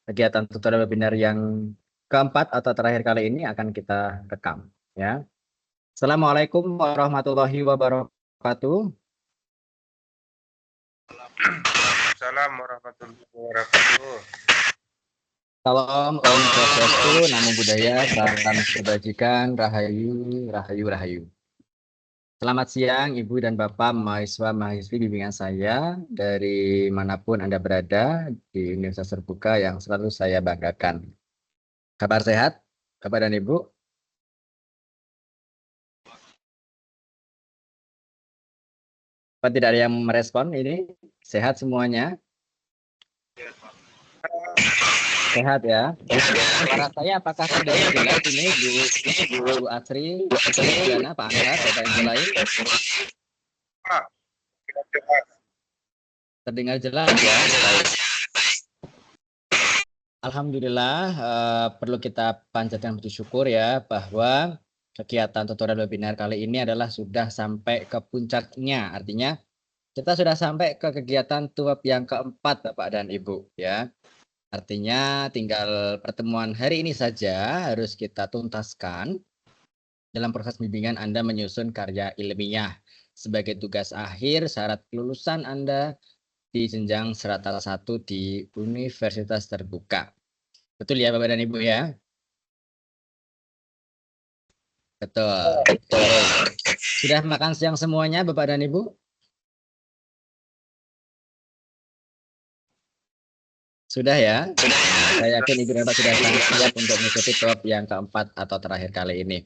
kegiatan tutorial webinar yang keempat atau terakhir kali ini akan kita rekam. Ya. Assalamualaikum warahmatullahi wabarakatuh. Waalaikumsalam warahmatullahi wabarakatuh. Salam Om Swastiastu, Namo Buddhaya, Salam Kebajikan, Rahayu, Rahayu, Rahayu. Selamat siang Ibu dan Bapak mahasiswa-mahasiswi bimbingan saya dari manapun Anda berada di Universitas Terbuka yang selalu saya banggakan. Kabar sehat Bapak dan Ibu? Apa tidak ada yang merespon ini? Sehat semuanya? Sehat ya. Suara saya apakah sudah jelas ini Bu Asri, Bu Diana, Pak Anwar, Bapak Ibu lain? Terdengar jelas ya. Baik. Alhamdulillah, perlu kita panjatkan puji syukur ya bahwa kegiatan tutorial webinar kali ini adalah sudah sampai ke puncaknya. Artinya kita sudah sampai ke kegiatan tuap yang keempat Bapak dan Ibu ya. Artinya tinggal pertemuan hari ini saja harus kita tuntaskan dalam proses bimbingan Anda menyusun karya ilmiah sebagai tugas akhir syarat kelulusan Anda di jenjang strata 1 di Universitas Terbuka. Betul ya Bapak dan Ibu ya? Betul. Sudah makan siang semuanya Bapak dan Ibu? Sudah ya? Saya yakin Ibu dan Bapak sudah sangat siap untuk mengikuti top yang keempat atau terakhir kali ini.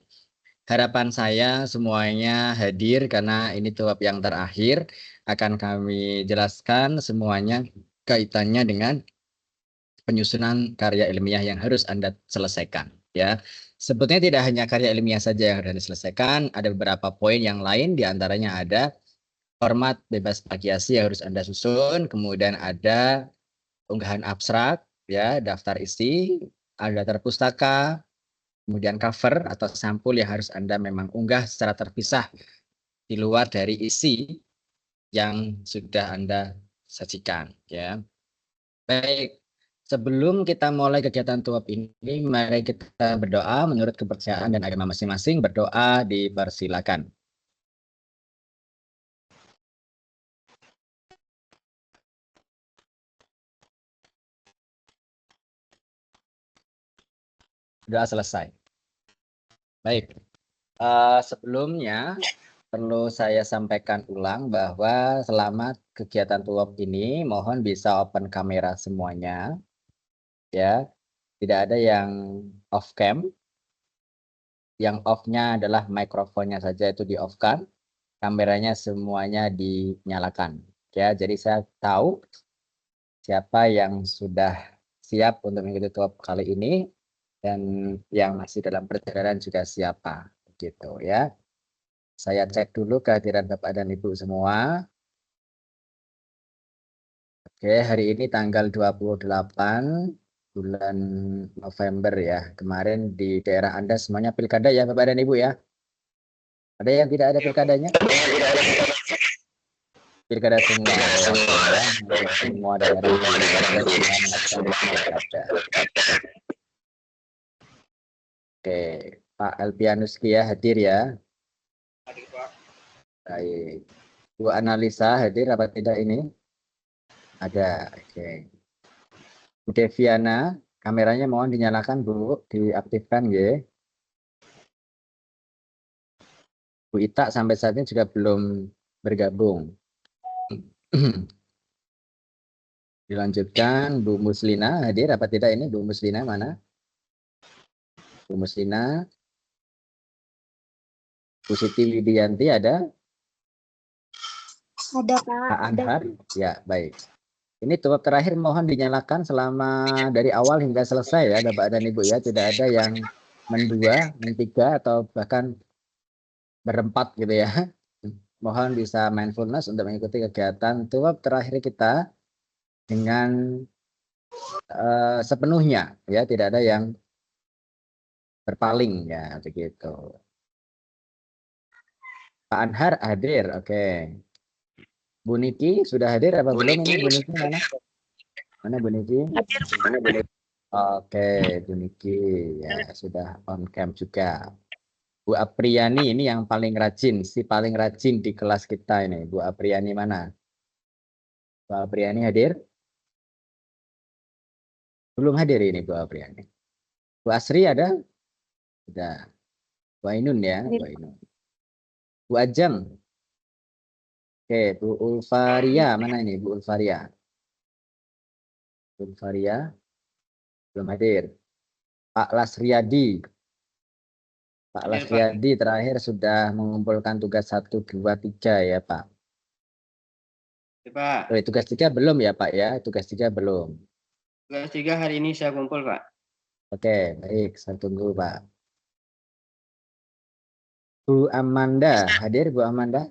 Harapan saya semuanya hadir karena ini top yang terakhir. Akan kami jelaskan semuanya kaitannya dengan penyusunan karya ilmiah yang harus Anda selesaikan. Ya, sebetulnya tidak hanya karya ilmiah saja yang harus diselesaikan, ada beberapa poin yang lain, diantaranya ada format bebas plagiasi yang harus Anda susun, kemudian ada unggahan abstrak, ya, daftar isi, ada daftar pustaka, kemudian cover atau sampul yang harus Anda memang unggah secara terpisah di luar dari isi yang sudah Anda sajikan, ya. Baik, sebelum kita mulai kegiatan tuap ini, mari kita berdoa menurut kepercayaan dan agama masing-masing. Berdoa dipersilakan. Doa selesai. Baik, sebelumnya perlu saya sampaikan ulang bahwa selama kegiatan tuap ini mohon bisa open kamera semuanya, ya. Tidak ada yang off cam. Yang off-nya adalah mikrofonnya saja itu di off-kan, kameranya semuanya dinyalakan. Ya, jadi saya tahu siapa yang sudah siap untuk mengikuti tuap kali ini dan yang masih dalam perjalanan juga siapa, gitu ya. Saya cek dulu kehadiran Bapak dan Ibu semua. Oke, hari ini tanggal 28 bulan November ya. Kemarin di daerah Anda semuanya pilkada ya Bapak dan Ibu ya. Ada yang tidak ada pilkadanya? Pilkada semua ya. Semua daerah pilkada. Oke, Pak Alpianus ya hadir ya. Baik. Bu Analisa hadir apa tidak ini? Ada. Oke. Bu Deviana, kameranya mohon dinyalakan Bu, diaktifkan ya. Bu Ita sampai saat ini juga belum bergabung. Dilanjutkan Bu Muslina hadir apa tidak ini? Bu Muslina mana? Bu Muslina. Bu Siti Widianti ada? Ada Pak. Pak Anhar? Ya, baik. Ini tuap terakhir mohon dinyalakan selama dari awal hingga selesai ya Bapak dan Ibu ya. Tidak ada yang mendua, mentiga atau bahkan berempat gitu ya. Mohon bisa mindfulness untuk mengikuti kegiatan tuap terakhir kita dengan sepenuhnya ya, tidak ada yang berpaling ya begitu. Pak Anhar hadir, oke. Bu Niki sudah hadir apa belum ini? Bu Niki mana? Mana Bu Niki? Hadir. Mana Bu Niki? Oke, Bu Niki ya sudah on cam juga. Bu Apriani ini yang paling rajin, si paling rajin di kelas kita ini. Bu Apriani mana? Bu Apriani hadir? Belum hadir ini Bu Apriani. Bu Asri ada? Sudah. Bu Ainun ya, Bu Ainun. Bu Ajeng. Oke, Bu Ulfaria mana ini Bu Ulfaria? Bu Ulfaria belum hadir. Pak Lasriyadi. Pak Lasriyadi terakhir sudah mengumpulkan tugas 1, 2, 3 ya Pak. Ya, Pak. Oh, tugas 3 belum ya Pak ya? Tugas 3 belum. Tugas 3 hari ini saya kumpul, Pak. Oke, baik. Saya tunggu Pak. Bu Amanda, hadir Bu Amanda?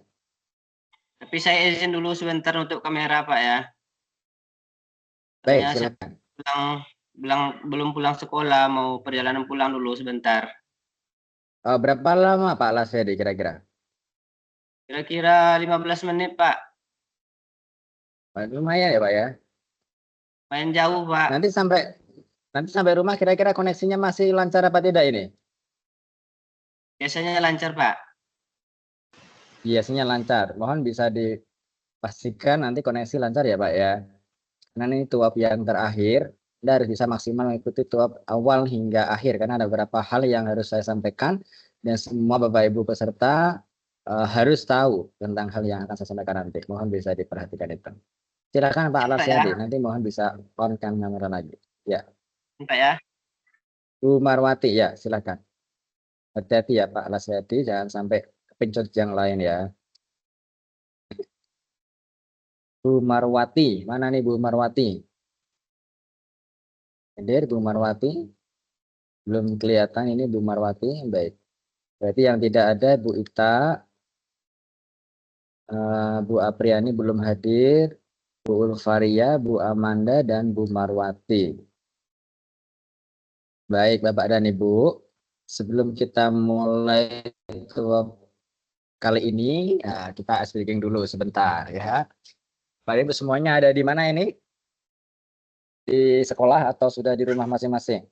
Tapi saya izin dulu sebentar untuk kamera, Pak ya. Baik, Saya silakan. belum pulang sekolah, mau perjalanan pulang dulu sebentar. Berapa lama Pak Lasriyadi kira-kira? Kira-kira 15 menit, Pak. Lumayan ya Pak ya. Main jauh, Pak. Nanti sampai rumah kira-kira koneksinya masih lancar apa tidak ini? Biasanya lancar, Pak. Biasanya lancar. Mohon bisa dipastikan nanti koneksi lancar ya Pak ya. Karena ini tuap yang terakhir. Anda harus bisa maksimal mengikuti tuap awal hingga akhir. Karena ada beberapa hal yang harus saya sampaikan. Dan semua Bapak Ibu peserta harus tahu tentang hal yang akan saya sampaikan nanti. Mohon bisa diperhatikan itu. Silakan Pak Lasriyadi. Nanti mohon bisa on kamera lagi. Ya. Pak ya. Bu Marwati ya silakan. Hati-hati ya Pak Lasriyadi. Jangan sampai kepencet yang lain ya. Bu Marwati. Mana nih Bu Marwati? Hadir Bu Marwati? Belum kelihatan ini Bu Marwati. Baik. Berarti yang tidak ada Bu Ita, Bu Apriani belum hadir, Bu Ulfaria, Bu Amanda, dan Bu Marwati. Baik Bapak dan Ibu, sebelum kita mulai kali ini, kita speaking dulu sebentar ya. Bapak Ibu semuanya ada di mana ini? Di sekolah atau sudah di rumah masing-masing?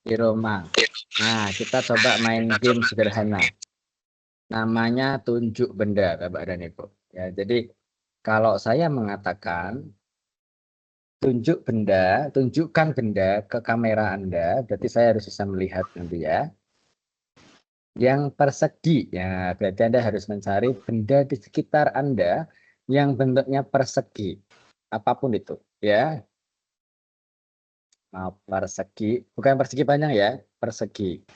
Di rumah. Nah, kita coba main game sederhana. Namanya tunjuk benda, Bapak dan Ibu. Ya, jadi kalau saya mengatakan tunjuk benda, tunjukkan benda ke kamera Anda, berarti saya harus bisa melihat nanti ya. Yang persegi, ya berarti Anda harus mencari benda di sekitar Anda yang bentuknya persegi, apapun itu, ya. Nah, persegi, bukan persegi panjang ya, persegi.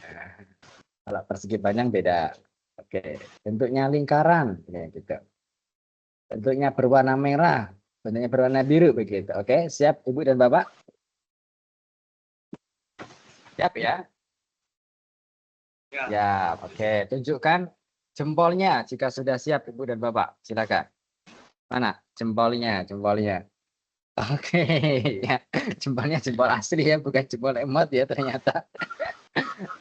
Kalau persegi panjang beda. Oke, bentuknya lingkaran, ya, gitu. Bentuknya berwarna merah, bentuknya berwarna biru begitu. Oke, siap Ibu dan Bapak? Siap ya? Ya, oke. Tunjukkan jempolnya jika sudah siap Ibu dan Bapak. Silakan. Mana jempolnya? Jempolnya. Oke, ya. Jempolnya jempol asli ya, bukan jempol emot ya ternyata.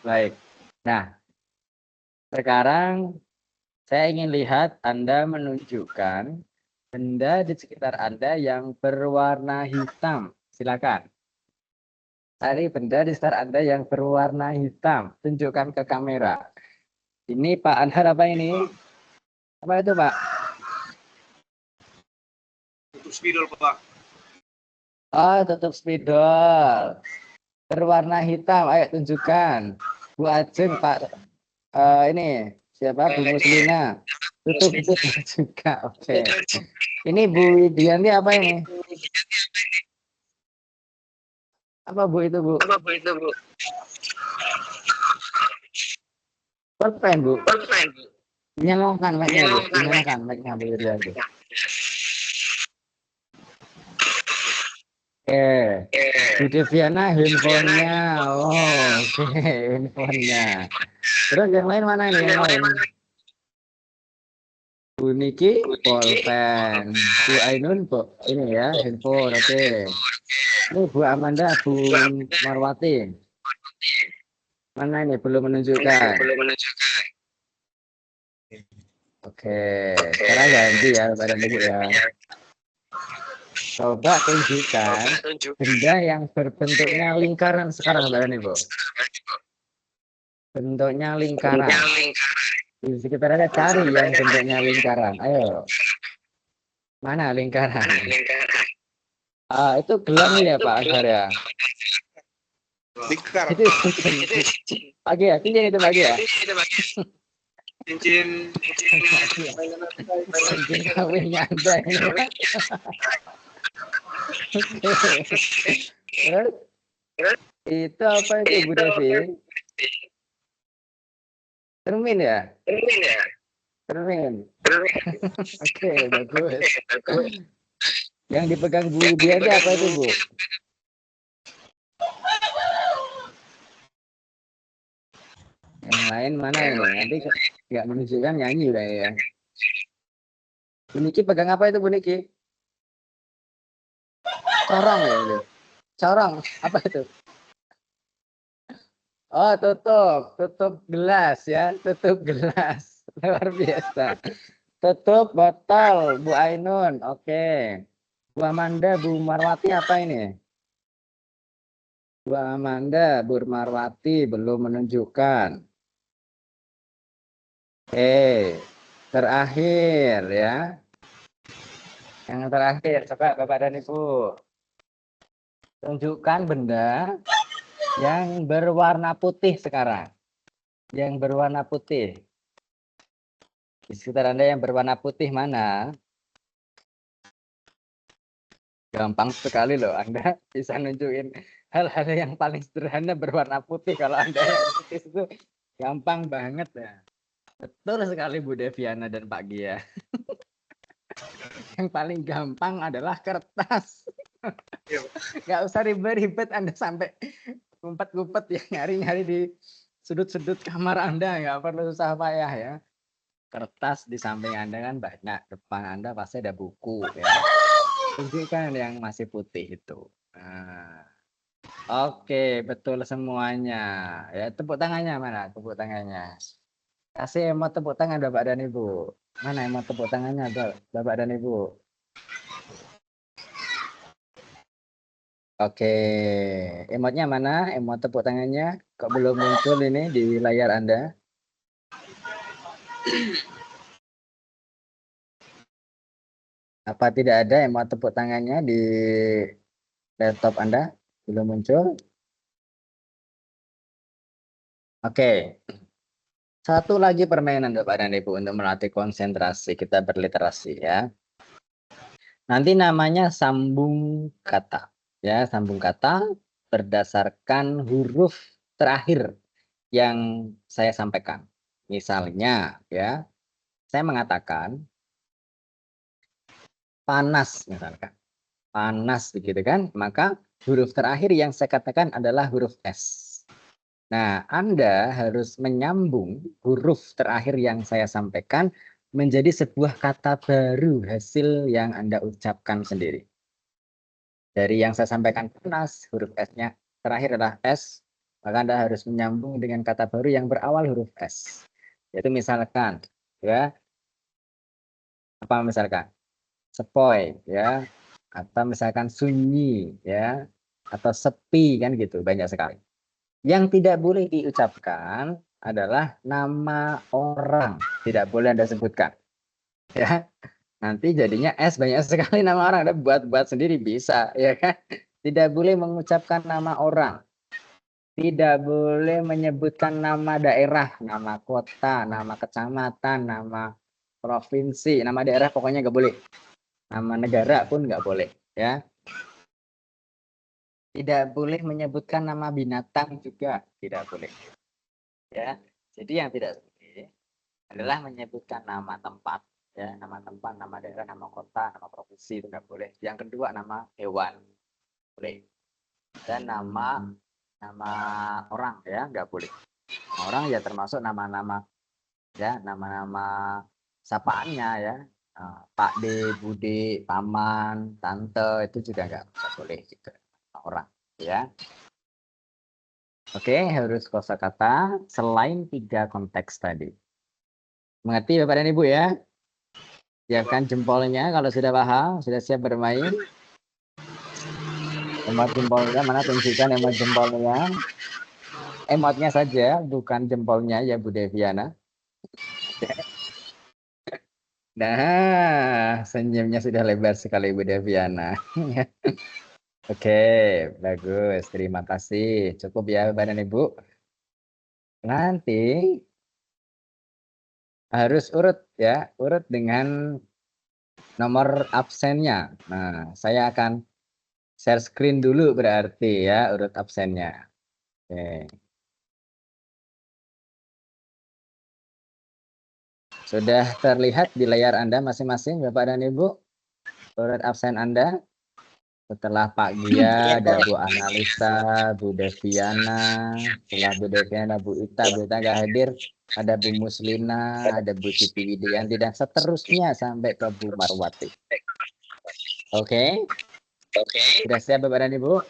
Baik. Nah, sekarang saya ingin lihat Anda menunjukkan benda di sekitar Anda yang berwarna hitam. Silakan. Cari benda di sekitar Anda yang berwarna hitam. Tunjukkan ke kamera. Ini Pak Anhar apa ini? Apa itu Pak? Tutup spidol, Pak. Oh, tutup spidol. Berwarna hitam. Ayo tunjukkan. Bu Ajeng Pak. Ini siapa? Bu Muslina. Tutup itu juga. Oke. Ini Bu Widianti apa ini? Apa Bu itu Bu? Pulpen Bu. Nyalakan mic-nya Bu. Nyalakan mic-nya Bu Widianti. Bu Deviana handphonenya. Oh, oke. Handphonenya. Terus yang lain mana ini? Yang lain? Bu Niki, pulpen. Bu Ainun, ini ya, handphone. Oke. Ini Bu Amanda, Bu Marwati. Mana ini? Belum menunjukkan. Oke. Sekarang ganti ya, Bapak dan Ibu ya. Coba tunjukkan benda yang berbentuknya lingkaran sekarang, Mbak Ibu. Bentuknya lingkaran. Di sekitar ada cari yang bentuknya lingkaran. Ayo. Mana lingkaran? Itu gelang ya Pak Azhar ya. Lingkar. Itu pagi ya, cincin itu pagi ya. Cincin Cincin kawinnya Anda ini. Terus, itu apa itu Bu Devi? Cermin ya? Cermin. Oke, bagus. Yang dipegang Bu dia apa itu Bu? Yang lain mana ini? Nanti nggak menunjukkan nyanyi udah ya. Bu Niki pegang apa itu Bu Niki? Corong ya itu. Corong apa itu? Oh, tutup gelas ya, tutup gelas. Luar biasa. Tutup botol Bu Ainun. Oke. Bu Amanda, Bu Marwati apa ini? Bu Amanda, Bu Marwati belum menunjukkan. Oke. Terakhir ya. Yang terakhir, coba Bapak dan Ibu. Tunjukkan benda yang berwarna putih sekarang. Yang berwarna putih. Di sekitar Anda yang berwarna putih mana? Gampang sekali loh, Anda bisa nunjukin hal-hal yang paling sederhana berwarna putih. Kalau Anda yang putih itu gampang banget ya. Betul sekali Bu Deviana dan Pak Gia. Yang paling gampang adalah kertas. Nggak usah ribet-ribet Anda sampai ngumpet-ngumpet ya, nyari-nyari di sudut-sudut kamar Anda, nggak perlu susah payah ya. Kertas di samping Anda kan banyak, depan Anda pasti ada buku ya. Tunjukkan yang masih putih itu. Nah, oke, betul semuanya. Ya, tepuk tangannya mana? Tepuk tangannya. Kasih emot tepuk tangan Bapak dan Ibu. Mana emot tepuk tangannya Bapak dan Ibu? Oke, emotnya mana? Emot tepuk tangannya. Kok belum muncul ini di layar Anda? Apa tidak ada emot tepuk tangannya di laptop Anda? Belum muncul? Oke. Satu lagi permainan Bapak dan Ibu untuk melatih konsentrasi kita berliterasi ya. Nanti namanya sambung kata. Ya, sambung kata berdasarkan huruf terakhir yang saya sampaikan. Misalnya ya, saya mengatakan panas misalkan. Panas begitu kan? Maka huruf terakhir yang saya katakan adalah huruf S. Nah, Anda harus menyambung huruf terakhir yang saya sampaikan menjadi sebuah kata baru hasil yang Anda ucapkan sendiri. Dari yang saya sampaikan panas, huruf S-nya terakhir adalah S, maka Anda harus menyambung dengan kata baru yang berawal huruf S. Yaitu misalkan, ya, apa misalkan? Sepoi, ya, atau misalkan sunyi, ya, atau sepi, kan gitu, banyak sekali. Yang tidak boleh diucapkan adalah nama orang, tidak boleh Anda sebutkan. Ya, nanti jadinya S banyak sekali nama orang, Anda buat-buat sendiri bisa, ya kan? Tidak boleh mengucapkan nama orang, tidak boleh menyebutkan nama daerah, nama kota, nama kecamatan, nama provinsi, nama daerah pokoknya nggak boleh. Nama negara pun nggak boleh, ya. Tidak boleh menyebutkan nama binatang juga, tidak boleh. Ya, jadi yang tidak boleh adalah menyebutkan nama tempat, ya, nama tempat, nama daerah, nama kota, nama provinsi itu nggak boleh. Yang kedua nama hewan boleh, dan nama orang ya nggak boleh. Orang ya termasuk nama-nama ya, nama-nama sapaannya ya, Pak D, Bude, Paman, Tante itu juga nggak boleh juga orang ya. Oke, harus kosakata selain 3 konteks tadi. Mengerti Bapak dan Ibu ya? Siapkan jempolnya kalau sudah paham, sudah siap bermain. Emot jempolnya mana, tunjukkan emot jempolnya. Emotnya saja, bukan jempolnya ya Bu Deviana. Nah, senyumnya sudah lebar sekali Bu Deviana. Oke, bagus. Terima kasih. Cukup ya Bapak dan Ibu. Nanti harus urut ya, urut dengan nomor absennya. Nah, saya akan share screen dulu berarti ya, urut absennya. Oke. Sudah terlihat di layar Anda masing-masing Bapak dan Ibu, urut absen Anda. Setelah Pak Gia, ada Bu Analisa, Bu Deviana, setelah Bu Deviana, Bu Ita nggak hadir, ada Bu Muslina, ada Bu Siti Widianti, dan seterusnya sampai ke Bu Marwati. Oke? Sudah siap Bapak dan Ibu?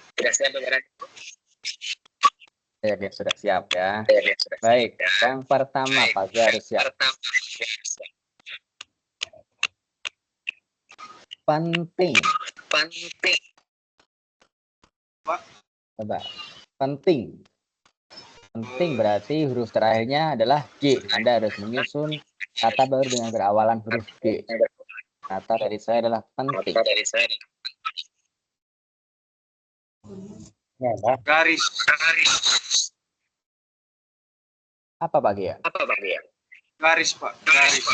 Oke, sudah siap ya. Baik, yang pertama Pak Gia harus siap. Penting. Coba. Penting. Penting berarti huruf terakhirnya adalah G. Anda harus menyusun kata baru dengan berawalan huruf G. Kata dari saya adalah penting. Garis. Apa Pak Gia? Garis, Pak. Garis.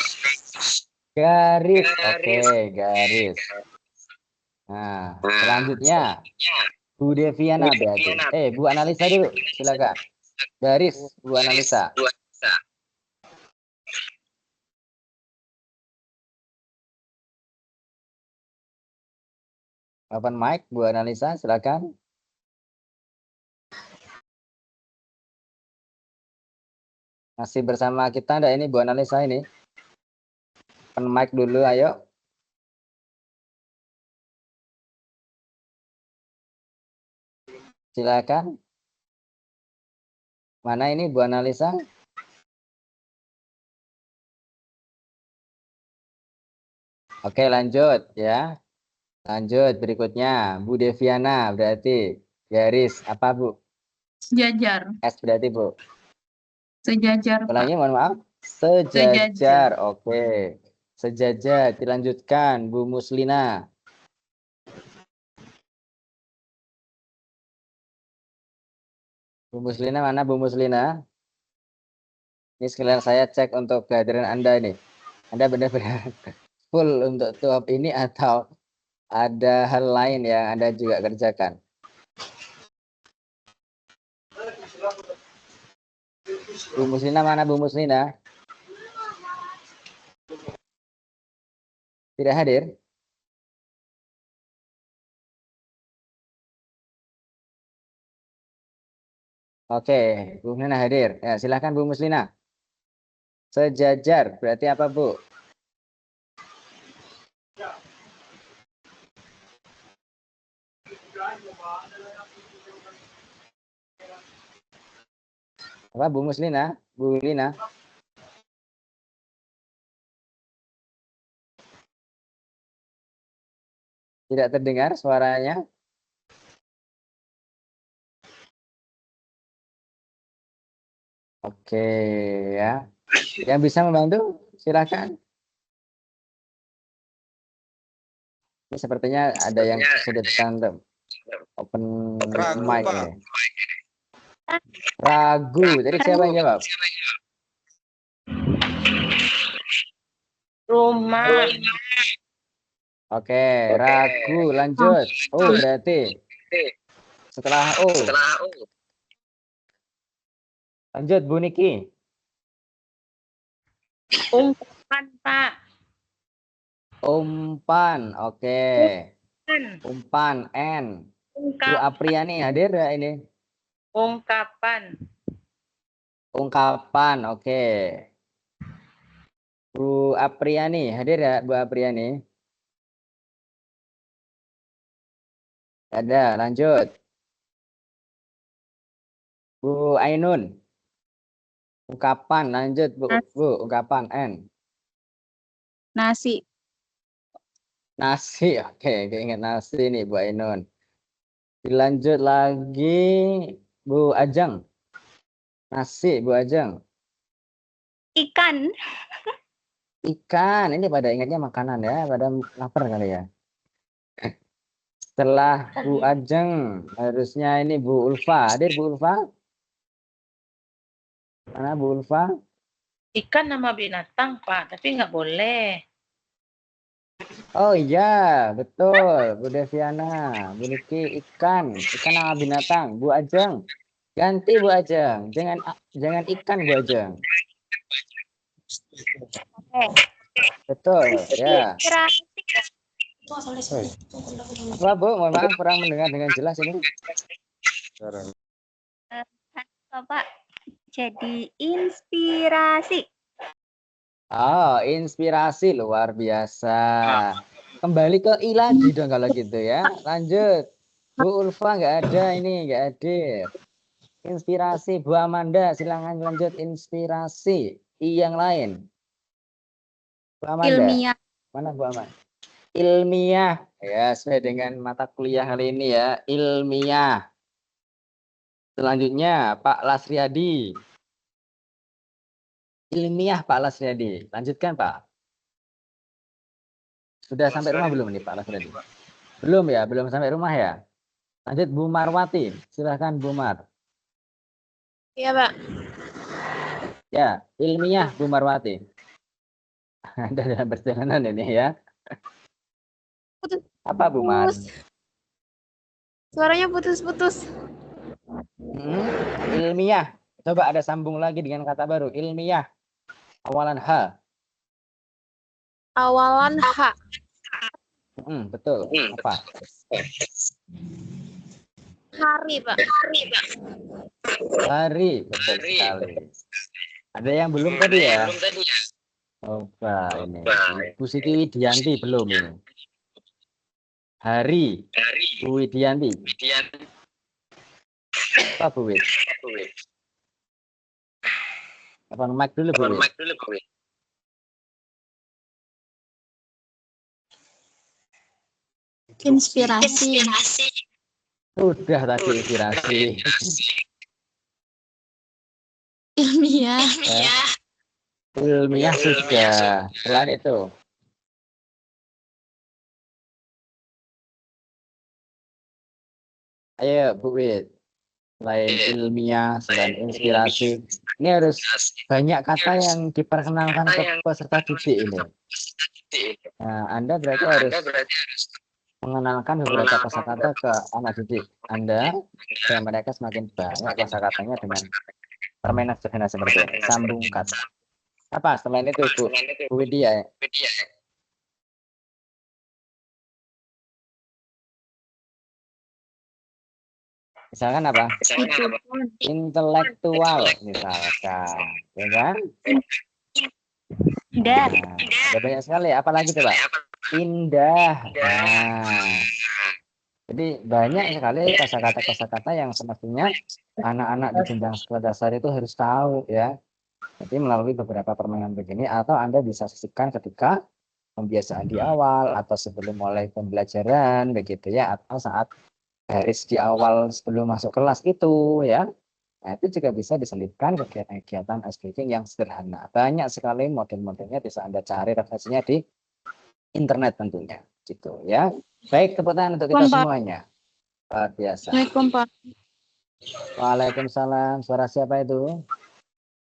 Garis. Oke, garis. Nah, selanjutnya Bu Deviana berarti. Bu Analisa dulu, silakan. Garis, Bu Analisa. Open mic, Bu Analisa, silakan. Masih bersama kita enggak ini Bu Analisa ini? Open mic dulu, ayo. Silakan. Mana ini Bu Analisa? Oke, lanjut ya. Lanjut berikutnya Bu Deviana berarti garis apa Bu? Sejajar. S berarti Bu. Sejajar, Pak. Ulangi, mohon maaf. Sejajar. Oke. Sejajar. Dilanjutkan Bu Muslina. Bu Muslina mana Bu Muslina? Ini sekalian saya cek untuk kehadiran Anda ini. Anda benar-benar full untuk tuap ini atau ada hal lain yang Anda juga kerjakan? Bu Muslina mana Bu Muslina? Tidak hadir? Oke, Bu Muslina hadir. Ya, silakan Bu Muslina. Sejajar berarti apa Bu? Apa Bu Muslina? Bu Lina? Tidak terdengar suaranya? Oke ya. Yang bisa membantu silakan. Ini sepertinya ada yang kesulitan untuk open mic ya. Ragu. Jadi siapa yang jawab? Rumah. Oke, ragu. Lanjut. Oh, berarti setelah O. Lanjut Bu Niki. Umpan, Pak. Umpan. Oke. Umpan N. Bu Apriani hadir ya ini? Ungkapan. Ungkapan. Oke. Bu Apriani hadir ya Bu Apriani? Ada. Lanjut. Bu Ainun. Ungkapan. Lanjut Bu. Bu ungkapan N. Nasi. Nasi. Oke, ingat nasi nih Bu Ainun. Dilanjut lagi Bu Ajeng. Nasi Bu Ajeng. Ikan. Ikan. Ini pada ingatnya makanan ya, pada lapar kali ya. Setelah Bu Ajeng, harusnya ini Bu Ulfa. Hadir Bu Ulfa? Mana Bu Ulfa? Ikan nama binatang, Pak, tapi nggak boleh. Oh iya, betul. Bu Deviana, Bu Niki, ikan nama binatang. Bu Ajeng, ganti Bu Ajeng. Jangan ikan Bu Ajeng. Betul, ya. Apa Bu? Mohon maaf kurang mendengar dengan jelas ini. Bapak jadi inspirasi. Oh, inspirasi luar biasa. Kembali ke I lagi dong kalau gitu ya. Lanjut. Bu Ulfa nggak ada ini, nggak hadir. Inspirasi Bu Amanda, silakan lanjut inspirasi. I yang lain. Bu Amanda. Ilmiah. Mana Bu Amanda? Ilmiah. Ya, sesuai dengan mata kuliah kali ini ya. Ilmiah. Selanjutnya Pak Lasriadi. Ilmiah Pak Lasriadi. Lanjutkan Pak. Sudah sampai rumah belum nih Pak Lasriadi? Belum ya, belum sampai rumah ya. Lanjut Bu Marwati. Silahkan Bu Mar. Iya, Pak. Ya, ilmiah Bu Marwati. Anda dalam perjalanan ini ya. Apa Bu Mar? Suaranya putus-putus. Ilmiah. Coba ada sambung lagi dengan kata baru. Ilmiah. Awalan H. Awalan H. Betul. Apa? Hari, Pak. Hari. Betul sekali. Ada yang belum tadi ya? Coba ini. Bu Siti Widianti belum ini. Hari. Bu Widianti. Apa Bu Wid? Apa mic dulu Bu Wid? Inspirasi. Sudah tadi inspirasi. Ilmiah. Ilmiah sudah. Selain itu. Ayo Bu Wid. Selain ilmiah, selain inspirasi. Ini harus banyak kata yang diperkenalkan ke peserta didik ini. Nah, Anda berarti harus mengenalkan beberapa kosakata ke anak didik Anda, dan mereka semakin banyak kosakatanya dengan permainan sederhana seperti ini. Sambung kata. Apa selain itu Bu Widya? Misalkan apa? Intelektual misalkan, ya kan? Indah. Nah, ada banyak sekali. Apalagi coba? Indah. Nah, jadi banyak sekali kosakata yang semestinya anak-anak di jenjang sekolah dasar itu harus tahu ya. Jadi melalui beberapa permainan begini, atau Anda bisa sisipkan ketika pembiasaan di awal atau sebelum mulai pembelajaran begitu ya, atau saat baris di awal sebelum masuk kelas itu ya. Nah, itu juga bisa diselipkan kegiatan ice breaking yang sederhana. Banyak sekali model-modelnya, bisa Anda cari referensinya di internet tentunya gitu ya. Baik, tepuk tangan untuk kita semuanya. Luar biasa. Assalamualaikum, Pak. Waalaikumsalam. Suara siapa itu?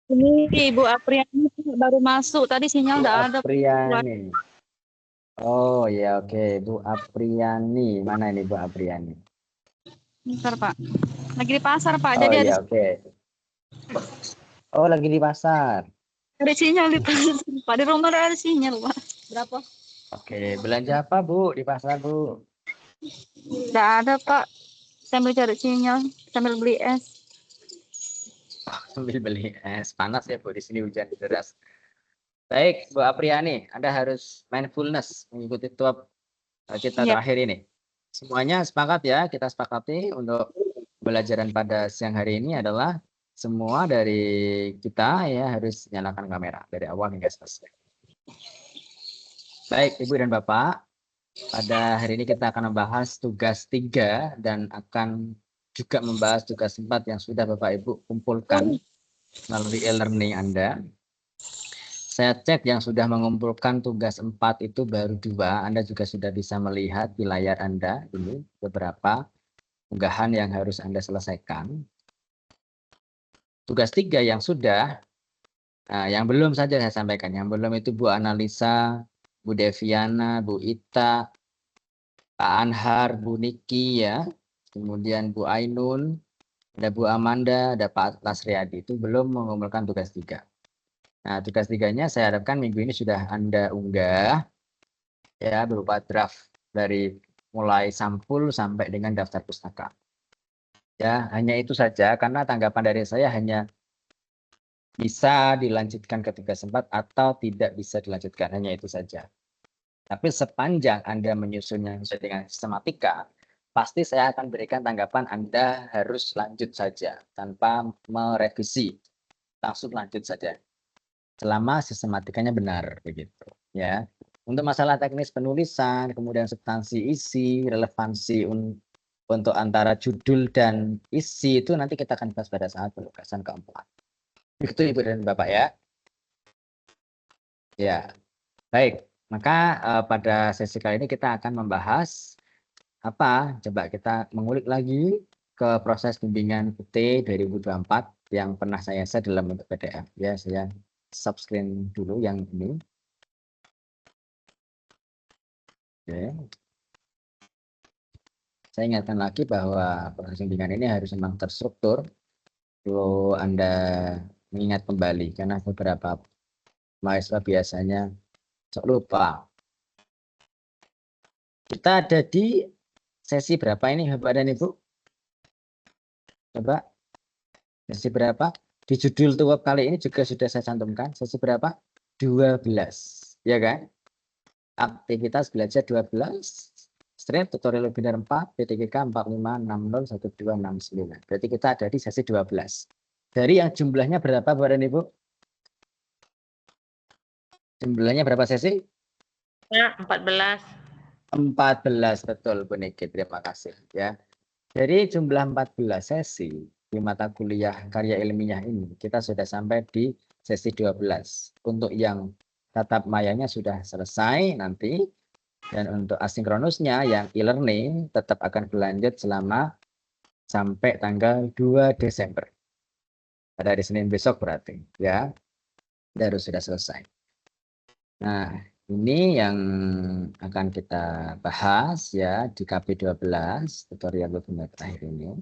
Ini Ibu Apriani baru masuk. Tadi sinyal enggak ada. Apriani. Oh ya, oke. Bu Apriani. Mana ini Bu Apriani? Bentar, Pak. Lagi di pasar, Pak. Oh Jadi ya, oke. Oh, lagi di pasar. ada sinyal di pasar, Pak. Di rumah ada sinyal, Pak. Berapa? Oke, belanja apa Bu di pasar Bu? Enggak ada, Pak. Sambil cari sinyal, sambil beli es. Sambil beli es. Panas ya Bu, di sini hujan deras. Baik, Bu Apriani, Anda harus mindfulness mengikuti tuap kita terakhir ini. Semuanya sepakat ya, kita sepakati untuk pembelajaran pada siang hari ini adalah semua dari kita ya harus nyalakan kamera dari awal hingga selesai. Baik, Ibu dan Bapak, Pada hari ini kita akan membahas tugas 3 dan akan juga membahas tugas 4 yang sudah Bapak Ibu kumpulkan melalui e-learning Anda. Saya cek yang sudah mengumpulkan tugas 4 itu baru 2. Anda juga sudah bisa melihat di layar Anda ini beberapa unggahan yang harus Anda selesaikan. Tugas 3 yang sudah, nah yang belum saja saya sampaikan. Yang belum itu Bu Analisa, Bu Deviana, Bu Ita, Pak Anhar, Bu Niki ya, kemudian Bu Ainun, ada Bu Amanda, ada Pak Lasriyadi, itu belum mengumpulkan tugas 3. Nah, tugas 3-nya saya harapkan minggu ini sudah Anda unggah ya berupa draft dari mulai sampul sampai dengan daftar pustaka. Ya, hanya itu saja karena tanggapan dari saya hanya bisa dilanjutkan ke tugas 4 atau tidak bisa dilanjutkan, hanya itu saja. Tapi sepanjang Anda menyusunnya sesuai dengan sistematika, pasti saya akan berikan tanggapan Anda harus lanjut saja tanpa merevisi. Langsung lanjut saja. Selama sistematikanya benar begitu, ya. Untuk masalah teknis penulisan, kemudian substansi isi, relevansi untuk antara judul dan isi itu nanti kita akan bahas pada saat penugasan keempat. Itu Ibu dan Bapak ya. Ya. Baik. Maka pada sesi kali ini kita akan membahas apa? Coba kita mengulik lagi ke proses bimbingan UT 2024 yang pernah saya share dalam bentuk PDF. Ya, saya subscreen dulu yang ini. Oke. Saya ingatkan lagi bahwa proses bimbingan ini harus memang terstruktur. Perlu Anda mengingat kembali karena beberapa mahasiswa biasanya lupa. Kita ada di sesi berapa ini Bapak dan Ibu? Coba sesi berapa? Di judul tuap kali ini juga sudah saya cantumkan. Sesi berapa? 12. Ya kan? Aktivitas belajar 12. Stream tutorial webinar 4, PTGK 45601269. Berarti kita ada di sesi 12. Dari yang jumlahnya berapa Bapak dan Ibu? Jumlahnya berapa sesi? Ya, 14. 14, betul Bu Niki, terima kasih ya. Dari jumlah 14 sesi di mata kuliah karya ilmiah ini, kita sudah sampai di sesi 12. Untuk yang tatap mayanya sudah selesai nanti, dan untuk asinkronusnya yang e-learning tetap akan berlanjut selama sampai tanggal 2 Desember. Pada hari Senin besok berarti ya, harus sudah selesai. Nah, ini yang akan kita bahas ya di KP12 tutorial webinar terakhir ini.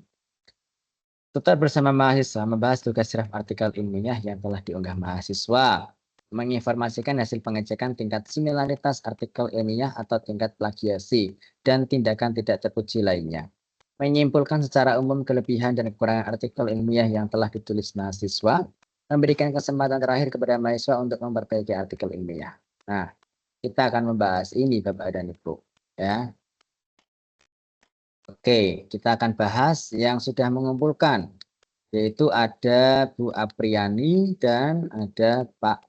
Tutor bersama mahasiswa membahas tugas draft artikel ilmiah yang telah diunggah mahasiswa, menginformasikan hasil pengecekan tingkat similaritas artikel ilmiah atau tingkat plagiasi, dan tindakan tidak terpuji lainnya. Menyimpulkan secara umum kelebihan dan kekurangan artikel ilmiah yang telah ditulis mahasiswa, memberikan kesempatan terakhir kepada mahasiswa untuk memperbaiki artikel ilmiah. Nah, kita akan membahas ini Bapak dan Ibu ya. Oke, kita akan bahas yang sudah mengumpulkan, yaitu ada Bu Apriani dan ada Pak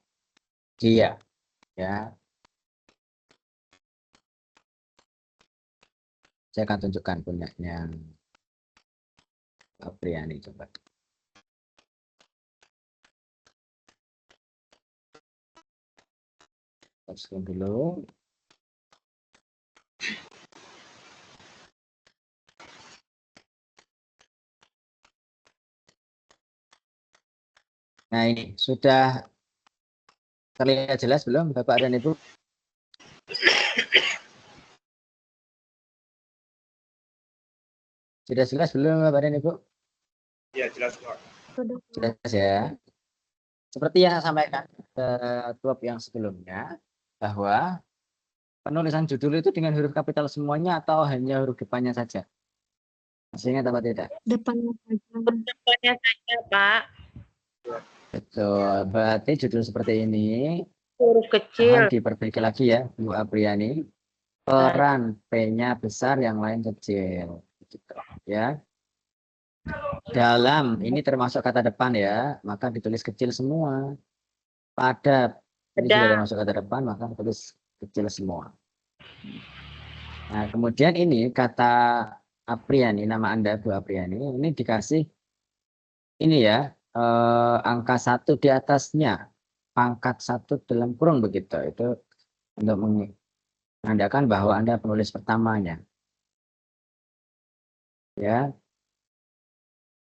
Gia ya. Saya akan tunjukkan punyanya Bu Apriani coba. Teruskan dulu. Nah ini sudah terlihat jelas belum Bapak dan Ibu? Sudah jelas belum Bapak dan Ibu? Ya, jelas Pak. Jelas ya. Seperti yang saya sampaikan tuap yang sebelumnya, bahwa penulisan judul itu dengan huruf kapital semuanya atau hanya huruf depannya saja? Masih ingat apa tidak? Depannya saja. Depannya saja, Pak. Betul, berarti judul seperti ini Huruf akan kecil. diperbaiki lagi ya Bu Apriani. Peran P-nya besar, yang lain kecil. Gitu, ya. Dalam, ini termasuk kata depan ya, maka ditulis kecil semua. Pada, ini juga Sedang. termasuk kata depan, maka ditulis kecil semua. Nah, kemudian ini kata Apriani, nama Anda Bu Apriani, ini dikasih ini ya, angka 1 di atasnya, pangkat 1 dalam kurung begitu. Itu untuk menandakan bahwa Anda penulis pertamanya. Ya,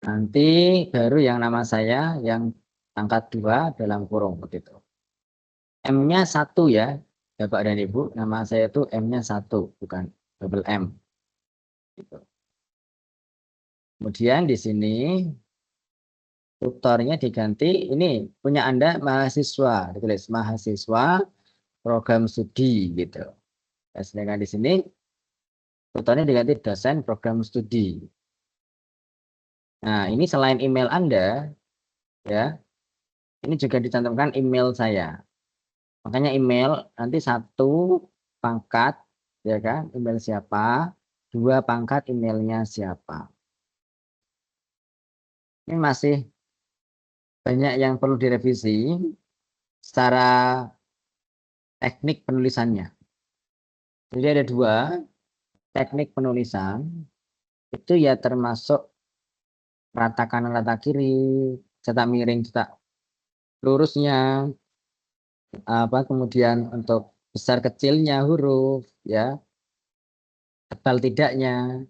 nanti baru yang nama saya yang angka 2 dalam kurung begitu. M-nya 1 ya, Bapak dan Ibu, nama saya itu M-nya 1, bukan double M. Gitu. Kemudian di sini tutornya diganti, ini punya Anda mahasiswa, ditulis mahasiswa program studi gitu. Nah, sedangkan di sini tutornya diganti dosen program studi. Nah, ini selain email Anda, ya, ini juga dicantumkan email saya. Makanya email nanti 1 pangkat, ya kan, email siapa, 2 pangkat emailnya siapa. Ini masih banyak yang perlu direvisi secara teknik penulisannya. Jadi ada 2 teknik penulisan, itu ya termasuk rata kanan, rata kiri, cetak miring, cetak lurusnya, kemudian untuk besar kecilnya huruf, ya, tebal tidaknya,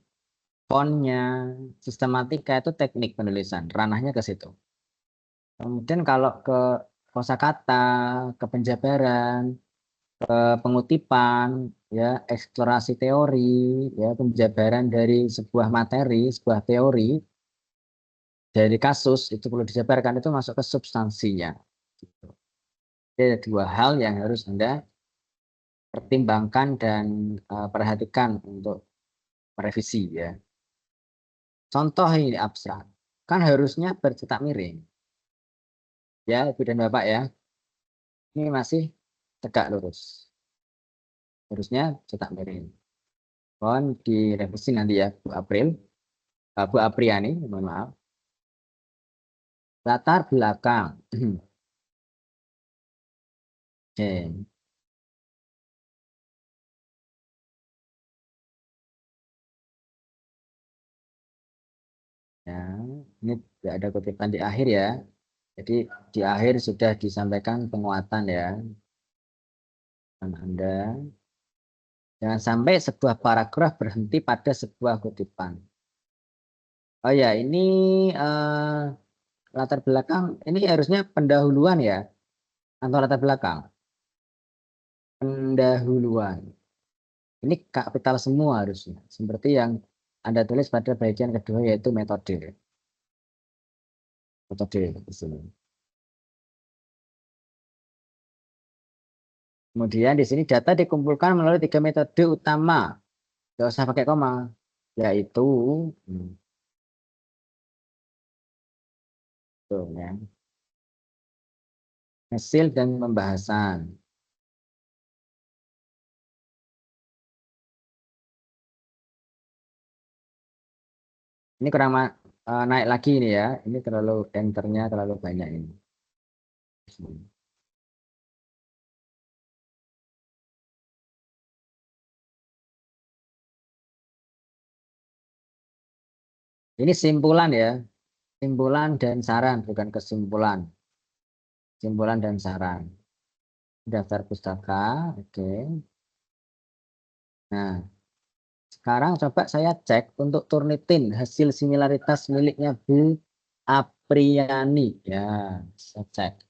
fontnya, sistematika itu teknik penulisan, ranahnya ke situ. Kemudian kalau ke kosakata, ke penjabaran, ke pengutipan, ya, eksplorasi teori, ya, penjabaran dari sebuah materi, sebuah teori, dari kasus itu perlu dijabarkan, itu masuk ke substansinya. Jadi ada 2 hal yang harus Anda pertimbangkan dan perhatikan untuk merevisi ya. Contoh ini abstrak, kan harusnya bercetak miring. Ya, Ibu dan Bapak ya. Ini masih tegak lurus. Harusnya cetak miring. Mohon direvisi nanti ya, Bu April. Bu Apriani, mohon maaf. Latar belakang. Oke. Ya, ini tidak ada kutipan di akhir ya. Jadi di akhir sudah disampaikan penguatan ya. Anda. Jangan sampai sebuah paragraf berhenti pada sebuah kutipan. Oh ya, ini latar belakang, ini harusnya pendahuluan ya, atau latar belakang. Pendahuluan. Ini kapital semua harusnya. Seperti yang Anda tulis pada bagian kedua yaitu metode. Metode di sini. Kemudian di sini data dikumpulkan melalui 3 metode utama. Tidak usah pakai koma. Yaitu tuh, ya, hasil dan pembahasan. Ini kurang naik lagi ini ya. Ini terlalu enternya terlalu banyak ini. Ini simpulan ya. Simpulan dan saran, bukan kesimpulan. Simpulan dan saran. Daftar pustaka, oke. Nah, sekarang coba saya cek untuk Turnitin hasil similaritas miliknya Bu Apriani. Ya, saya cek.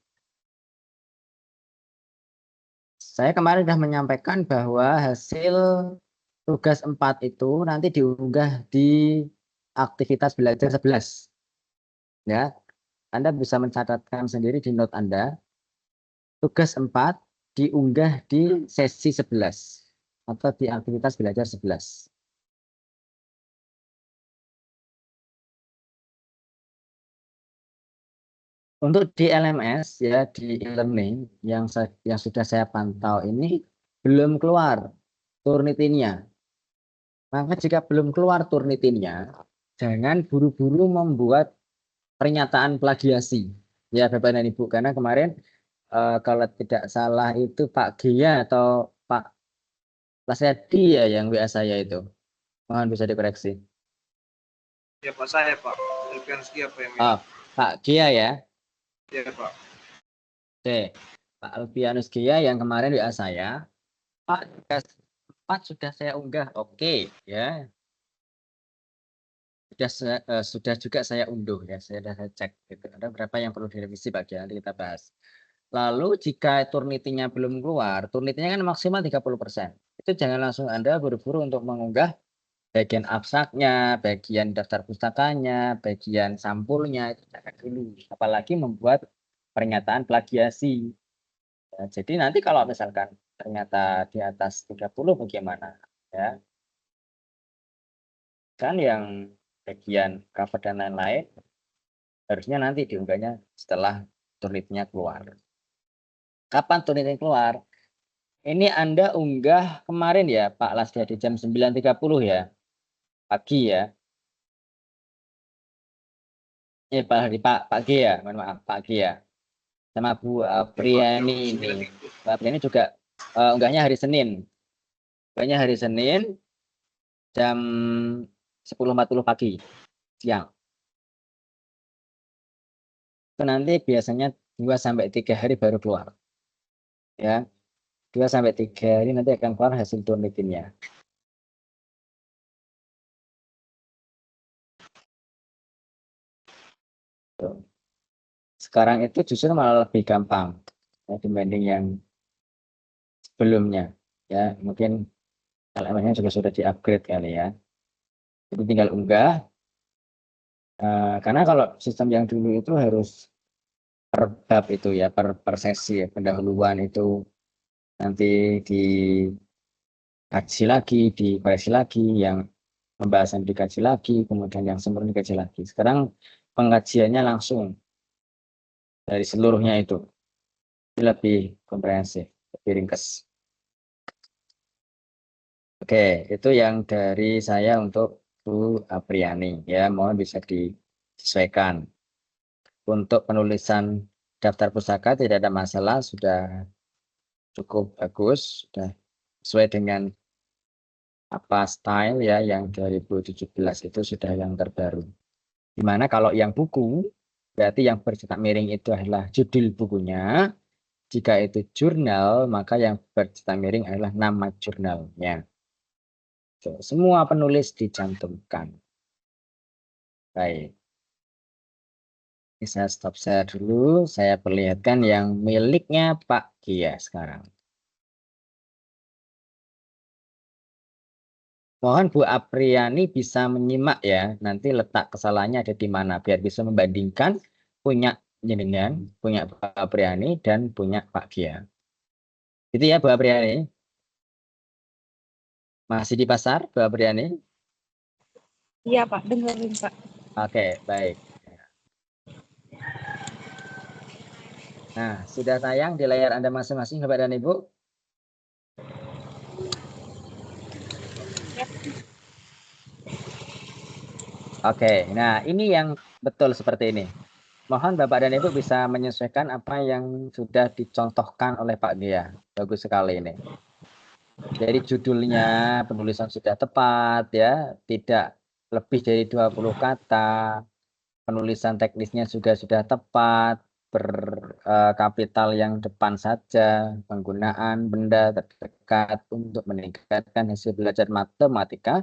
Saya kemarin sudah menyampaikan bahwa hasil tugas 4 itu nanti diunggah di aktivitas belajar 11. Ya, Anda bisa mencatatkan sendiri di note Anda. Tugas 4 diunggah di sesi 11 atau di aktivitas belajar 11. Untuk di LMS ya, di e-learning yang sudah saya pantau ini belum keluar Turnitinnya. Maka jika belum keluar Turnitinnya, jangan buru-buru membuat pernyataan plagiasi. Ya Bapak dan Ibu, karena kemarin kalau tidak salah itu Pak Gia atau Pak Kelasnya dia yang WA saya itu. Mohon bisa dikoreksi. Ya Pak, saya Pak. Alfianski apa yang Oh, Pak Gia ya. Ya Pak. Oke. Pak Alfianus Gia yang kemarin WA saya. Pak, tugas 4 sudah saya unggah. Oke, ya. Sudah juga saya unduh ya. Saya sudah cek gitu. Ada berapa yang perlu direvisi Pak Gia, nanti kita bahas. Lalu jika Turnitin-nya belum keluar, Turnitin-nya kan maksimal 30%. Itu jangan langsung Anda buru-buru untuk mengunggah bagian abstraknya, bagian daftar pustakanya, bagian sampulnya, itu jangan dulu. Apalagi membuat pernyataan plagiasi. Ya, jadi nanti kalau misalkan ternyata di atas 30 bagaimana? Ya, kan yang bagian cover dan lain-lain harusnya nanti diunggahnya setelah Turnitin-nya keluar. Kapan Turnitin keluar? Ini Anda unggah kemarin ya Pak Lasdia di jam 9.30 ya, pagi ya. Pak G ya, mohon maaf Pak G ya. Sama Bu Apriani ini. Bu Apriani juga unggahnya hari Senin. Unggahnya hari Senin jam 10.40 pagi, siang. Itu nanti biasanya 2-3 hari baru keluar. Ya, 2-3 hari nanti akan keluar hasil Turnitin-nya. Sekarang itu justru malah lebih gampang ya, dibanding yang sebelumnya. Ya, mungkin LMS-nya juga sudah di-upgrade kali ya. Jadi tinggal unggah. Karena kalau sistem yang dulu itu harus per bab itu ya, per sesi ya, pendahuluan itu nanti dikaji lagi, dikoreksi lagi, yang pembahasan dikaji lagi, kemudian yang sempurna dikaji lagi. Sekarang pengkajiannya langsung dari seluruhnya itu. Ini lebih komprehensif, lebih ringkas. Oke, itu yang dari saya untuk Bu Apriani ya, mohon bisa disesuaikan. Untuk penulisan daftar pusaka tidak ada masalah, sudah cukup bagus, sudah sesuai dengan apa style ya yang 2017 itu sudah yang terbaru. Dimana kalau yang buku berarti yang bercetak miring itu adalah judul bukunya. Jika itu jurnal maka yang bercetak miring adalah nama jurnalnya. Semua penulis dicantumkan. Baik. Ini saya stop share dulu. Saya perlihatkan yang miliknya Pak Gia sekarang. Mohon Bu Apriani bisa menyimak ya. Nanti letak kesalahannya ada di mana. Biar bisa membandingkan punya jenengan, punya Pak Apriani, dan punya Pak Gia. Itu ya Bu Apriani. Masih di pasar Bu Apriani? Iya Pak, dengerin Pak. Oke, baik. Nah, sudah tayang di layar Anda masing-masing, Bapak dan Ibu? Oke, nah ini yang betul seperti ini. Mohon Bapak dan Ibu bisa menyesuaikan apa yang sudah dicontohkan oleh Pak Gia. Bagus sekali ini. Jadi judulnya penulisan sudah tepat ya, tidak lebih dari 20 kata. Penulisan teknisnya juga sudah tepat, berkapital yang depan saja, penggunaan benda terdekat untuk meningkatkan hasil belajar matematika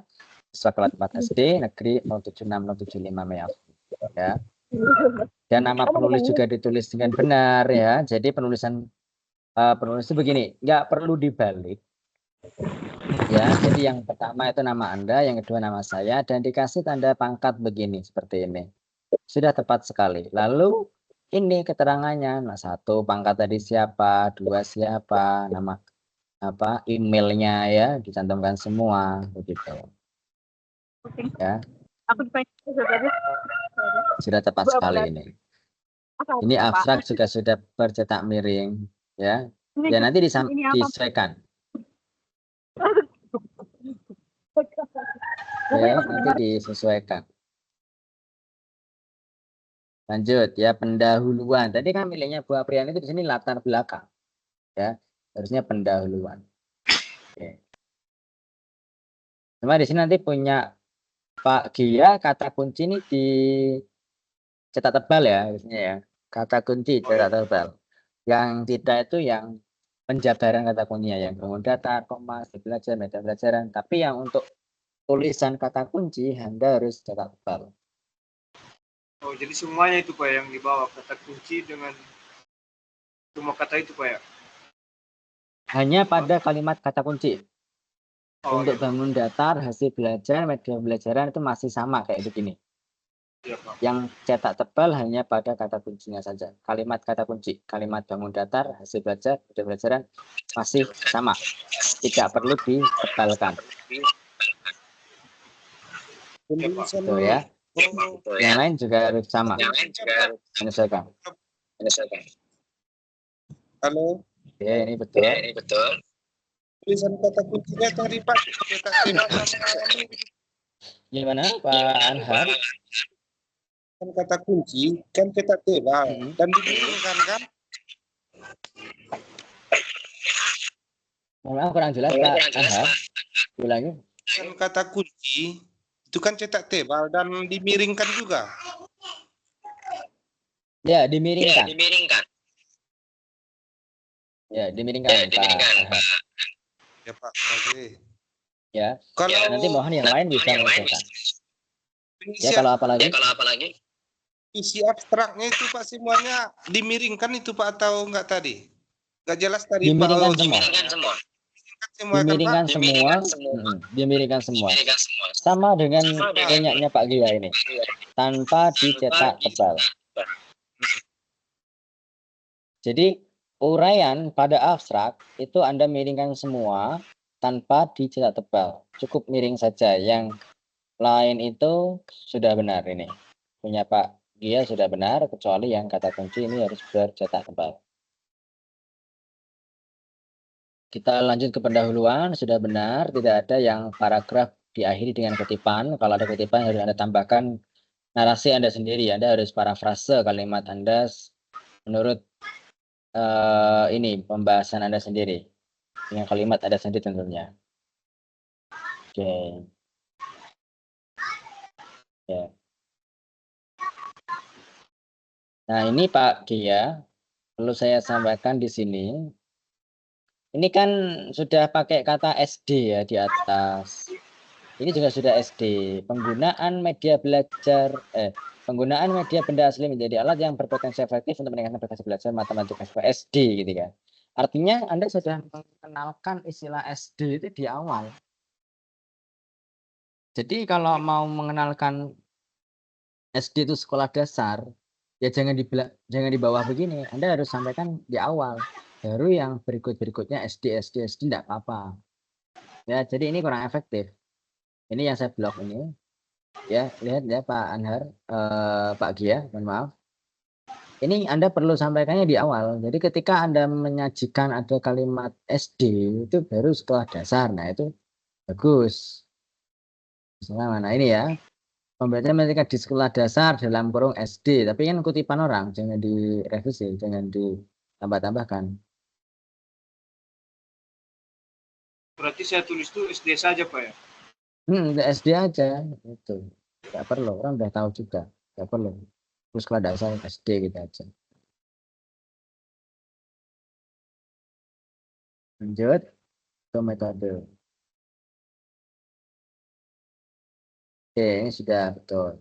siswa kelas 4 SD negeri 076075 Meaf. Ya. Dan nama penulis juga ditulis dengan benar ya. Jadi penulisan penulis itu begini, nggak perlu dibalik. Ya, jadi yang pertama itu nama Anda, yang kedua nama saya, dan dikasih tanda pangkat begini, seperti ini. Sudah tepat sekali. Lalu ini keterangannya, nah 1 pangkat tadi siapa, 2 siapa, nama apa, emailnya ya, dicantumkan semua, begitu. Ya. Aku Sudah tepat sekali ini. Ini abstrak juga sudah bercetak miring, ya. Ya nanti disesuaikan. Ya, nanti disesuaikan. Lanjut ya, pendahuluan. Tadi kan miliknya Bu Apriani itu di sini latar belakang. Ya, harusnya pendahuluan. Oke. Cuma di sini nanti punya Pak Gia kata kunci ini di cetak tebal ya biasanya ya. Kata kunci cetak tebal. Yang tidak itu yang penjabaran kata kuncinya, yang bangun data, koma, belajar, media pelajaran. Tapi yang untuk tulisan kata kunci Anda harus cetak tebal. Oh, jadi semuanya itu Pak yang dibawa kata kunci dengan semua kata itu Pak ya? Hanya pada kalimat kata kunci. Oh, Untuk iya, Pak. bangun datar, hasil belajar, media pelajaran itu masih sama kayak begini. Iya, Pak. Yang cetak tebal hanya pada kata kuncinya saja. Kalimat kata kunci, kalimat bangun datar, hasil belajar, media pelajaran masih sama. Tidak perlu ditebalkan. Tulisan Gitu ya. Yang lain juga harus sama. Menyesuaikan. Halo, Oke, ini betul. tulisan kata kuncinya tadi Pak cetak tebal sama ini Gimana Pak Anhar? kan kata kunci kan cetak tebal Hmm. dan dimiringkan kan? Mohon maaf kurang jelas Pak Anhar. Ulangi. Kan kata kunci itu kan cetak tebal dan dimiringkan juga. Ya, dimiringkan. Ya, dimiringkan Pak Anhar. Ya Pak, oke. Ya. Kalau Nanti mohon yang lain bisa menyesuaikan. Ya, isi, kalau apa lagi? isi abstraknya itu Pak semuanya dimiringkan itu Pak atau enggak tadi? Enggak jelas tadi Pak. Dimiringkan Oh, semua. semua kan Pak? Dimiringkan semua. Dimiringkan semua. Sama dengan punyanya Pak Gia ini. Tanpa dicetak tebal. Jadi uraian pada abstrak itu Anda miringkan semua tanpa dicetak tebal. Cukup miring saja. Yang lain itu sudah benar ini. Punya Pak Gia sudah benar, kecuali yang kata kunci ini harus bercetak tebal. Kita lanjut ke pendahuluan, sudah benar, tidak ada yang paragraf diakhiri dengan kutipan. Kalau ada kutipan harus Anda tambahkan narasi Anda sendiri. Anda harus parafrase kalimat Anda menurut ini pembahasan Anda sendiri. Dengan kalimat Anda sendiri tentunya. Oke. Ya. Nah, ini Pak Gia, perlu saya sampaikan di sini. Ini kan sudah pakai kata SD ya di atas. Ini juga sudah SD. Penggunaan media belajar, penggunaan media benda asli menjadi alat yang berpotensi efektif untuk meningkatkan prestasi belajar matematika SD gitu kan. Artinya Anda sudah mengenalkan istilah SD itu di awal. Jadi kalau mau mengenalkan SD itu sekolah dasar, ya jangan di bawah begini. Anda harus sampaikan di awal. Baru yang berikutnya SD tidak apa-apa. Ya, jadi ini kurang efektif. Ini yang saya blok ini. Ya, lihat ya Pak Anhar, Pak Gia, mohon maaf. Ini Anda perlu sampaikannya di awal. Jadi ketika Anda menyajikan ada kalimat SD itu baru sekolah dasar. Nah, itu bagus. Misalnya mana ini ya. Pembelajaran matematika di sekolah dasar dalam kurung SD, tapi kan kutipan orang, jangan direvisi, jangan ditambah-tambahkan. Berarti saya tulis itu SD saja Pak ya? SD aja, itu nggak perlu, orang udah tahu juga, nggak perlu. Terus sekolah dasar SD gitu aja. Lanjut ke metode. Oke, ini sudah betul.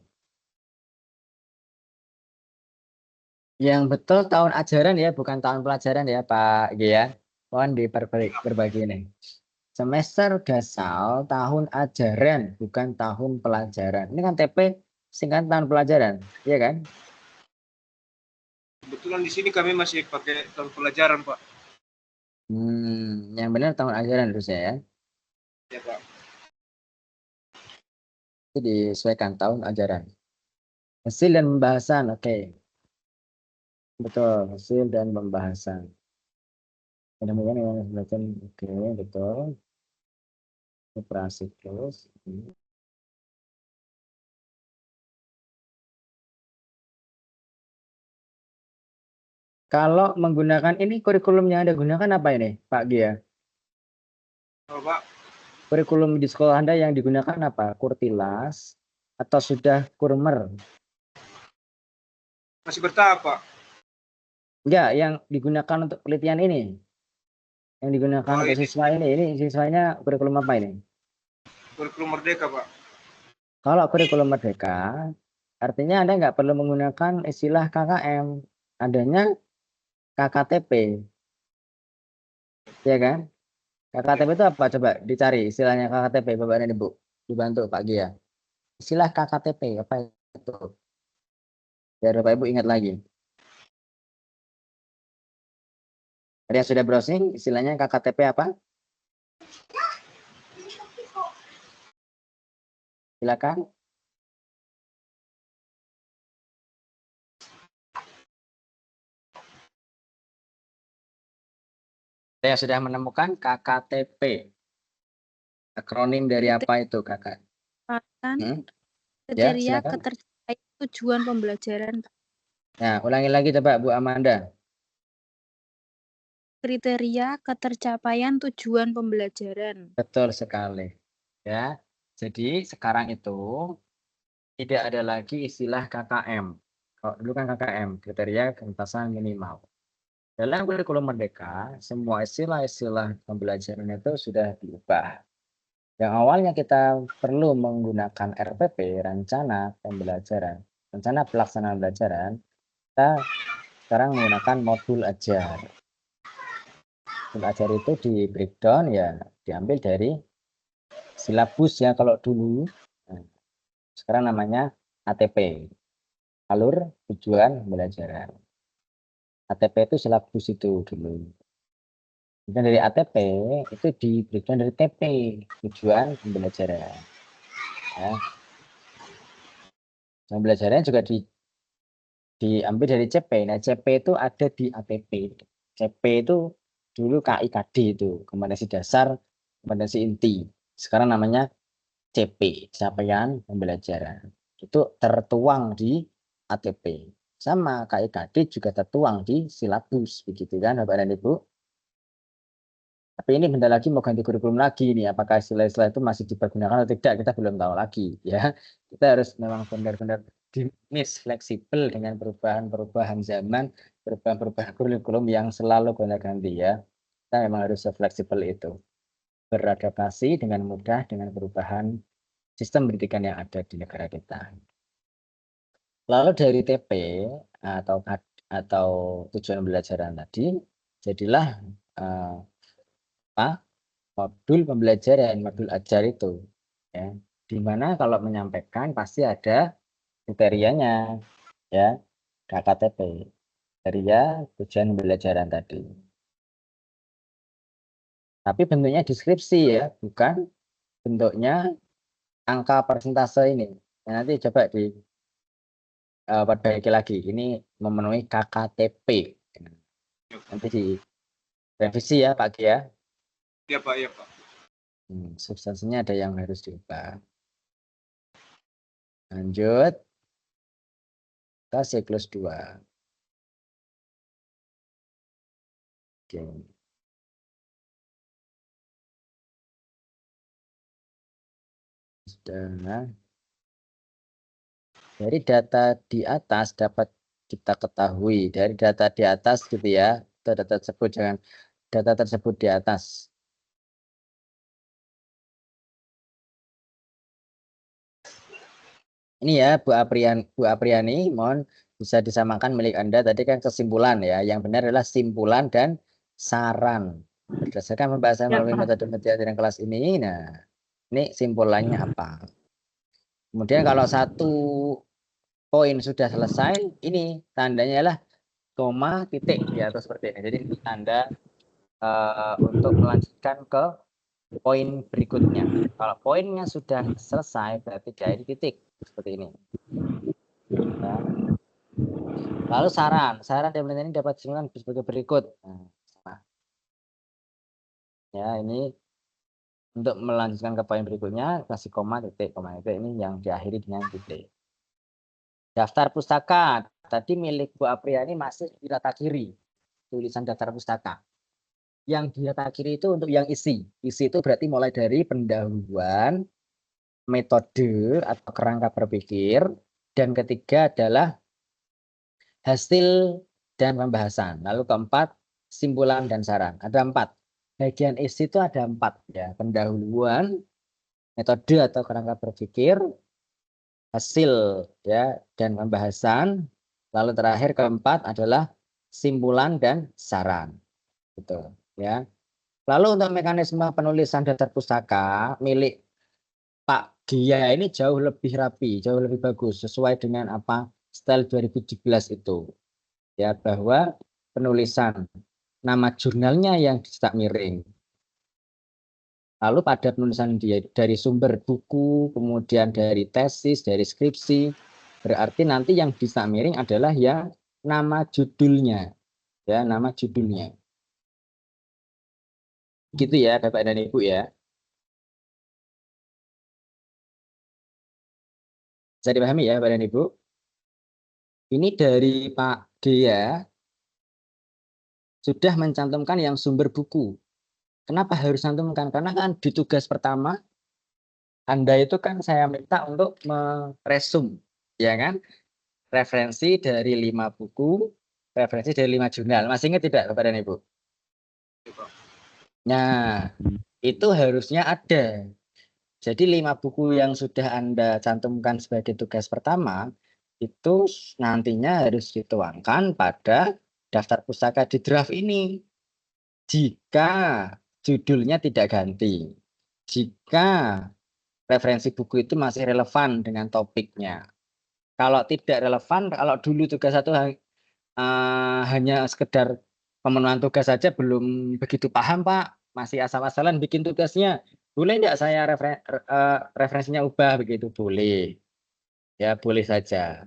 Yang betul tahun ajaran ya, bukan tahun pelajaran ya Pak G ya. Mohon berbagi ini. Semester dasar tahun ajaran, bukan tahun pelajaran. Ini kan TP singkatan tahun pelajaran, iya kan? Kebetulan di sini kami masih pakai tahun pelajaran Pak. Yang benar tahun ajaran harusnya ya. Ya Pak. Itu disesuaikan tahun ajaran. Hasil dan pembahasan, oke. Betul, hasil dan pembahasan. Kemudian yang semacam oke, betul. Operasi terus. Kalau menggunakan ini kurikulum yang Anda gunakan apa ini, Pak Gia? Oh, Pak. kurikulum di sekolah Anda yang digunakan apa? Kurtilas atau sudah Kurmer? Masih bertahap, Pak. Enggak, yang digunakan untuk penelitian ini. Yang digunakan Oh, untuk ini siswa ini siswanya kurikulum apa ini? kurikulum Merdeka, Pak. Kalau kurikulum Merdeka, artinya Anda nggak perlu menggunakan istilah KKM, adanya KKTP, ya kan? KKTP itu apa? Coba dicari istilahnya KKTP, Bapak dan Ibu. Dibantu Pak Gia. Istilah KKTP apa itu? Biar Bapak Ibu ingat lagi. Ada yang sudah browsing, istilahnya KKTP apa? Silakan. Saya sudah menemukan KKTP. Akronim dari apa itu, Kakak? Hmm? Ya, Kriteria silakan. ketercapaian tujuan pembelajaran. Nah, ulangi lagi coba Bu Amanda. Kriteria ketercapaian tujuan pembelajaran. Betul sekali. Ya. Jadi sekarang itu tidak ada lagi istilah KKM. Kalau dulu kan KKM, kriteria kentasan minimal. Dalam kurikulum Merdeka, semua istilah-istilah pembelajaran itu sudah diubah. Yang awalnya kita perlu menggunakan RPP, rencana pembelajaran, rencana pelaksanaan pembelajaran, kita sekarang menggunakan modul ajar. Modul ajar itu di breakdown ya diambil dari silabus ya kalau dulu. Nah, sekarang namanya ATP, alur tujuan pembelajaran. ATP itu silabus itu dulu. Dan dari ATP itu di breakdown dari TP, tujuan pembelajaran. Ya. Pembelajarannya juga diambil dari CP. Nah, CP itu ada di ATP. CP itu dulu KIKD itu, kompetensi dasar, kompetensi inti. Sekarang namanya CP, capaian pembelajaran. Itu tertuang di ATP. Sama KIKD juga tertuang di silabus, begitu kan Bapak dan Ibu? Tapi ini bentar lagi mau ganti kurikulum lagi nih, apakah istilah-istilah itu masih dipergunakan atau tidak, kita belum tahu lagi ya. Kita harus memang benar-benar dinamis, fleksibel dengan perubahan-perubahan zaman, perubahan-perubahan kurikulum yang selalu gonta-ganti ya. Kita memang harus fleksibel itu. Beradaptasi dengan mudah dengan perubahan sistem pendidikan yang ada di negara kita. Lalu dari TP atau tujuan pembelajaran tadi, jadilah modul pembelajaran, modul ajar itu. Ya. Di mana kalau menyampaikan pasti ada kriterianya, ya, KKTP, kriteria tujuan pembelajaran tadi. Tapi bentuknya deskripsi ya, bukan bentuknya angka persentase ini. Nah, nanti coba perbaiki lagi. Ini memenuhi KKTP. Nanti di revisi ya Pak Gia. Iya, Pak. Iya, Pak. Substansinya ada yang harus diubah. Lanjut ke siklus 2. Oke. Sudah. Dari data di atas dapat kita ketahui, dari data di atas gitu ya, data tersebut jangan data tersebut di atas. Ini ya Bu Apriani, mohon bisa disamakan milik Anda. Tadi kan kesimpulan ya, yang benar adalah simpulan dan saran. Berdasarkan pembahasan Ya, melalui Pak. metode pembelajaran kelas ini, nah ini simpulannya apa? Kemudian kalau satu poin sudah selesai, ini tandanya adalah koma titik ya atau seperti ini. Jadi ini tanda untuk melanjutkan ke poin berikutnya. Kalau poinnya sudah selesai berarti dari titik seperti ini. Nah, lalu saran dari ini dapat disimpan sebagai berikut. Nah, ya ini untuk melanjutkan ke poin berikutnya kasih koma titik ini yang diakhiri dengan titik. Daftar pustaka tadi milik Bu Apriani masih di rata kiri tulisan daftar pustaka. Yang di atas kiri itu untuk yang isi. Isi itu berarti mulai dari pendahuluan, metode atau kerangka berpikir, dan ketiga adalah hasil dan pembahasan. Lalu keempat, simpulan dan saran. Ada 4. Bagian isi itu ada 4 ya. Pendahuluan, metode atau kerangka berpikir, hasil ya dan pembahasan. Lalu terakhir keempat adalah simpulan dan saran. Gitu ya. Lalu untuk mekanisme penulisan daftar pustaka milik Pak Gia ini jauh lebih rapi, jauh lebih bagus sesuai dengan apa style 2017 itu. Ya, bahwa penulisan nama jurnalnya yang dicetak miring. Lalu pada penulisan dia dari sumber buku, kemudian dari tesis, dari skripsi, berarti nanti yang dicetak miring adalah ya nama judulnya. Ya, nama judulnya. Gitu ya, Bapak dan Ibu ya. Bisa dipahami ya, Bapak dan Ibu? Ini dari Pak Dea sudah mencantumkan yang sumber buku. Kenapa harus cantumkan? Karena kan di tugas pertama Anda itu kan saya minta untuk meresum, ya kan? Referensi dari 5 buku, referensi dari 5 jurnal. Masih ingat tidak, Bapak dan Ibu? Nah, itu harusnya ada. Jadi 5 buku yang sudah Anda cantumkan sebagai tugas pertama, itu nantinya harus dituangkan pada daftar pustaka di draft ini. Jika judulnya tidak ganti. Jika referensi buku itu masih relevan dengan topiknya. Kalau tidak relevan, kalau dulu tugas satu hanya sekedar pemenuhan tugas saja belum begitu paham Pak, masih asal-asalan bikin tugasnya. Boleh tidak saya referensinya ubah begitu? Boleh. Ya, boleh saja.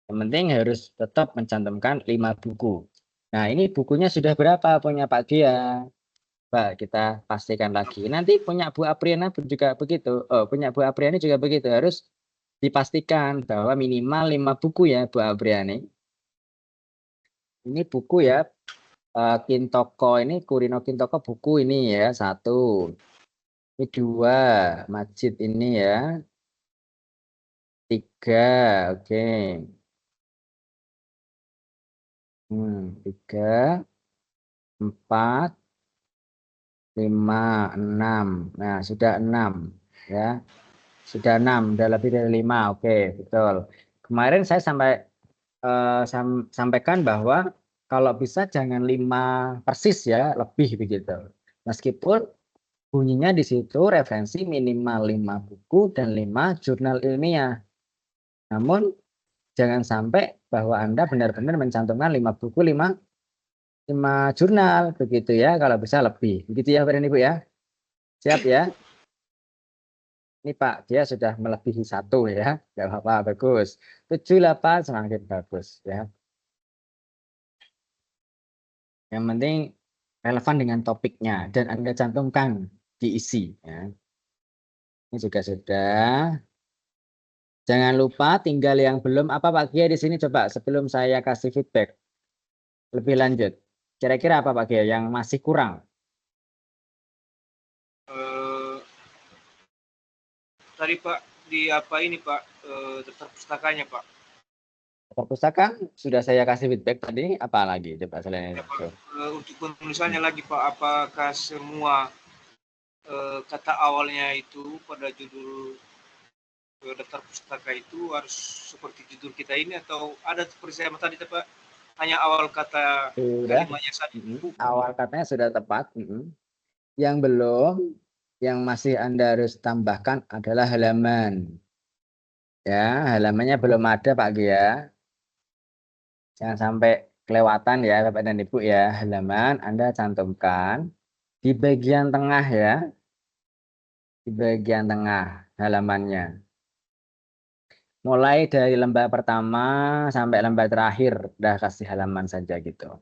Yang penting harus tetap mencantumkan 5 buku. Nah, ini bukunya sudah berapa punya Pak Dia? Pak, kita pastikan lagi. Nanti punya Bu Apriana juga begitu. Oh, punya Bu Apriani juga begitu. Harus dipastikan bahwa minimal 5 buku ya Bu Apriani. Ini buku ya. Kintoko ini, Kurino Kintoko buku ini ya. 1. Ini 2. Majid ini ya. 3. Oke. 3. 4. 5, 6. Nah, sudah 6 ya. Sudah 6, udah lebih dari 5. Oke, betul. Kemarin saya sampaikan bahwa kalau bisa jangan 5 persis ya, lebih begitu. Meskipun bunyinya di situ referensi minimal 5 buku dan 5 jurnal ilmiah. Namun jangan sampai bahwa Anda benar-benar mencantumkan 5 buku, 5 jurnal begitu ya, kalau bisa lebih. Begitu ya Bapak dan Ibu ya. Siap ya. Ini Pak, dia sudah melebihi 1 ya. Enggak apa-apa, bagus. 7, 8 semakin bagus ya. Yang penting relevan dengan topiknya dan Anda cantumkan diisi ya. Ini juga sudah. Jangan lupa tinggal yang belum apa Pak Gia di sini coba sebelum saya kasih feedback lebih lanjut. Kira-kira apa Pak Gia yang masih kurang? Tadi Pak di apa ini Pak daftar pustakanya Pak. Daftar pustaka sudah saya kasih feedback tadi. Apa lagi coba selain Ya, itu? untuk penulisannya lagi Pak, apakah semua kata awalnya itu pada judul daftar pustaka itu harus seperti judul kita ini atau ada seperti saya tadi Pak hanya awal kata Sudah. kalimatnya saja? Awal katanya sudah tepat. Yang belum, yang masih Anda harus tambahkan adalah halaman. Ya, halamannya belum ada Pak Gia. Jangan sampai kelewatan ya Bapak dan Ibu ya. Halaman Anda cantumkan di bagian tengah ya. Di bagian tengah halamannya. Mulai dari lembar pertama sampai lembar terakhir. Udah kasih halaman saja gitu.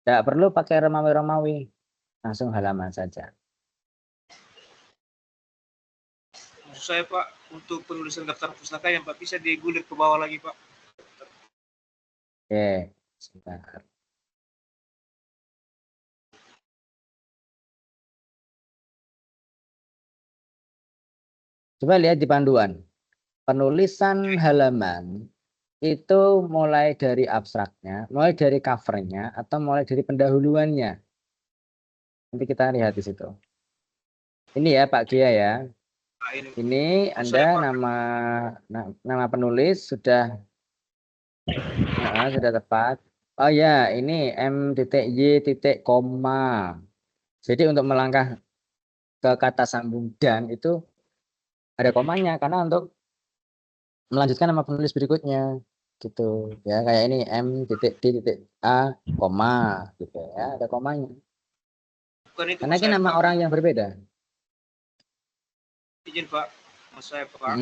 Tidak perlu pakai Romawi-Romawi. Langsung halaman saja. Maksud saya Pak, untuk penulisan daftar pustaka yang Pak bisa digulir ke bawah lagi Pak. Oke, sebentar. Coba lihat di panduan. Penulisan halaman itu mulai dari abstraknya, mulai dari covernya, atau mulai dari pendahuluannya. Nanti kita lihat di situ. Ini ya Pak Gia ya. Nah, ini Ini saya Anda nama penulis sudah sudah tepat. Oh ya, ini M.Y. koma. Jadi untuk melangkah ke kata sambung dan itu ada komanya karena untuk melanjutkan nama penulis berikutnya gitu ya, kayak ini M.D.A koma gitu ya, ada komanya bukan itu karena Mas ini saya, nama Pak. orang yang berbeda. Izin Pak, Mas saya Pak.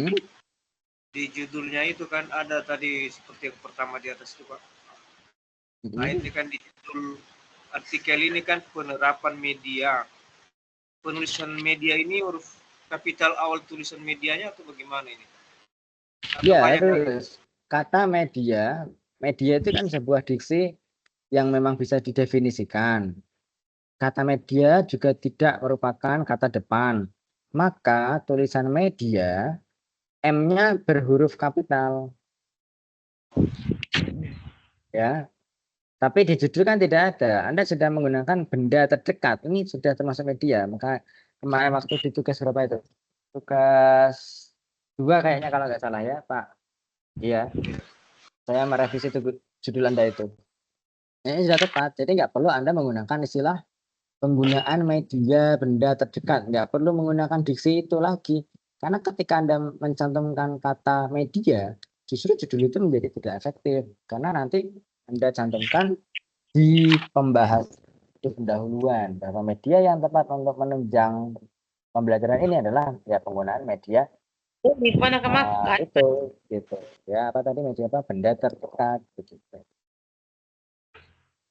Di judulnya itu kan ada tadi seperti yang pertama di atas itu Pak. Nah ini kan di judul artikel ini kan penerapan media. Penulisan media ini huruf kapital awal tulisan medianya atau bagaimana ini? Atau Ya banyak itu dari kata media itu kan sebuah diksi yang memang bisa didefinisikan. Kata media juga tidak merupakan kata depan, maka tulisan media M-nya berhuruf kapital ya. Tapi di judul kan tidak ada. Anda sudah menggunakan benda terdekat. Ini sudah termasuk media. Maka kemarin waktu di tugas berapa itu? Tugas 2 kayaknya kalau nggak salah ya, Pak. Iya. Saya merevisi judul Anda itu. Ini sudah tepat. Jadi nggak perlu Anda menggunakan istilah penggunaan media benda terdekat. Nggak perlu menggunakan diksi itu lagi. Karena ketika Anda mencantumkan kata media, justru judul itu menjadi tidak efektif. Karena nanti Anda cantumkan di pembahasan itu pendahuluan bahwa media yang tepat untuk menunjang pembelajaran ini adalah ya penggunaan media Di mana kemakan? itu gitu ya, apa tadi media apa benda terdekat begitu.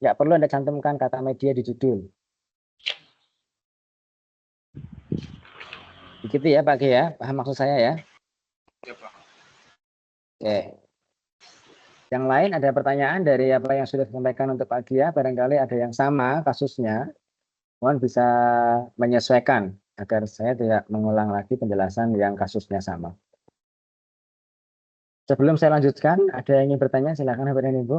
Nggak perlu Anda cantumkan kata media di judul. Begitu ya Pak G ya, paham maksud saya ya? Ya Pak. Oke. Yang lain ada pertanyaan dari apa yang sudah disampaikan untuk Pak Gia, barangkali ada yang sama kasusnya, mohon bisa menyesuaikan agar saya tidak mengulang lagi penjelasan yang kasusnya sama. Sebelum saya lanjutkan, ada yang ingin bertanya, silakan Bapak dan Ibu.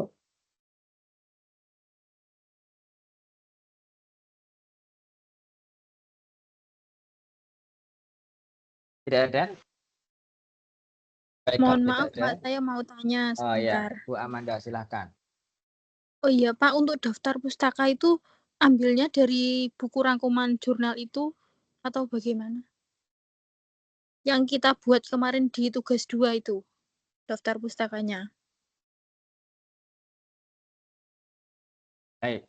Tidak ada? Baik, Mohon kalau maaf tidak ada. Pak, saya mau tanya Oh ya, sebentar. Bu Amanda silakan. Oh iya Pak, untuk daftar pustaka itu ambilnya dari buku rangkuman jurnal itu atau bagaimana? Yang kita buat kemarin di tugas 2 itu, daftar pustakanya. Baik.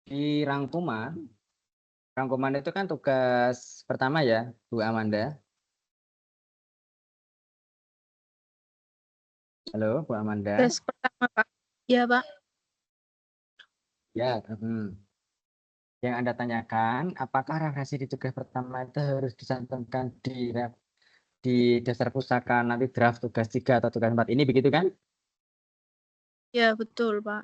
Di rangkuman itu kan tugas pertama ya, Bu Amanda. Halo, Bu Amanda. Tugas pertama Pak. Ya Pak. Ya, yang Anda tanyakan, apakah referensi di tugas pertama itu harus dicantumkan di dasar pustaka nanti draft tugas 3 atau tugas 4 ini begitu kan? Ya betul Pak.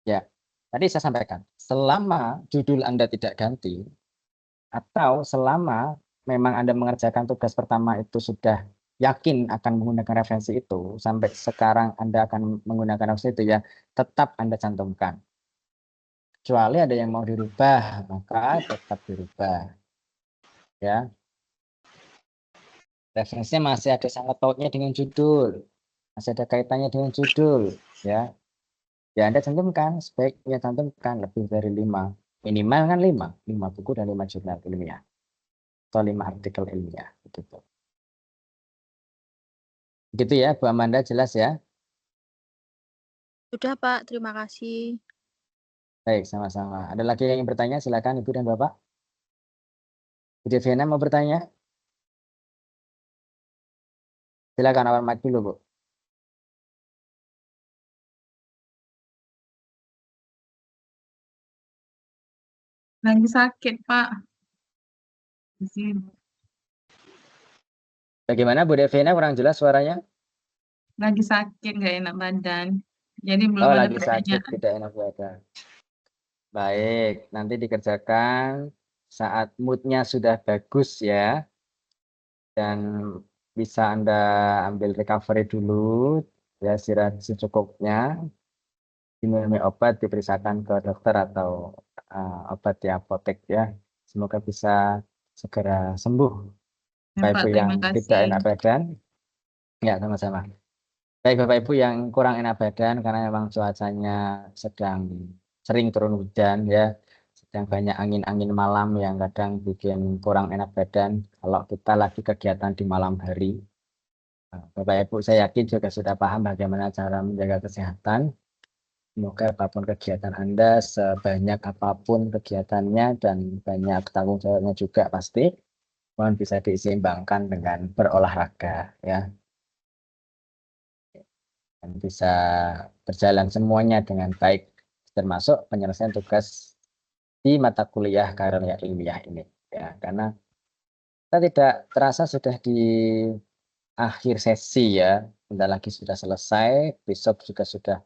Ya, tadi saya sampaikan, selama judul Anda tidak ganti, atau selama memang Anda mengerjakan tugas pertama itu sudah yakin akan menggunakan referensi itu, sampai sekarang Anda akan menggunakan referensi itu ya, tetap Anda cantumkan. Kecuali ada yang mau dirubah, maka tetap dirubah. Ya. Referensinya masih ada sangkut pautnya dengan judul, masih ada kaitannya dengan judul, ya. Ya Anda cantumkan, sebaiknya cantumkan lebih dari 5, minimal kan 5 buku dan 5 jurnal ilmiah atau 5 artikel ilmiah, begitu. Gitu ya, Bu Amanda, jelas ya? Sudah Pak, terima kasih. Baik, sama-sama. Ada lagi yang ingin bertanya? Silakan Ibu dan Bapak. Bu Deviana mau bertanya? Silakan awal mic dulu, Bu. Lagi sakit, Pak. Bagaimana Bu Deviana, kurang jelas suaranya? Lagi sakit, nggak enak badan. Jadi belum Oh, ada lagi sakit, pertanyaan. tidak enak badan. Baik, nanti dikerjakan saat moodnya sudah bagus ya, dan bisa Anda ambil recovery dulu, ya istirahat secukupnya, diminum obat, diperiksakan ke dokter atau obat di apotek ya. Semoga bisa segera sembuh. Ya, Bapak Pak, Ibu yang terima tidak kasih. enak badan, ya sama-sama. Baik Bapak Ibu yang kurang enak badan karena memang cuacanya sedang sering turun hujan ya, sedang banyak angin-angin malam yang kadang bikin kurang enak badan kalau kita lagi kegiatan di malam hari. Bapak Ibu saya yakin juga sudah paham bagaimana cara menjaga kesehatan. Semoga apapun kegiatan Anda, sebanyak apapun kegiatannya dan banyak tanggung jawabnya juga pasti, mohon bisa diseimbangkan dengan berolahraga ya. Dan bisa berjalan semuanya dengan baik, termasuk penyelesaian tugas di mata kuliah karya ilmiah ini ya, karena kita tidak terasa sudah di akhir sesi ya, bentar lagi sudah selesai, besok juga sudah,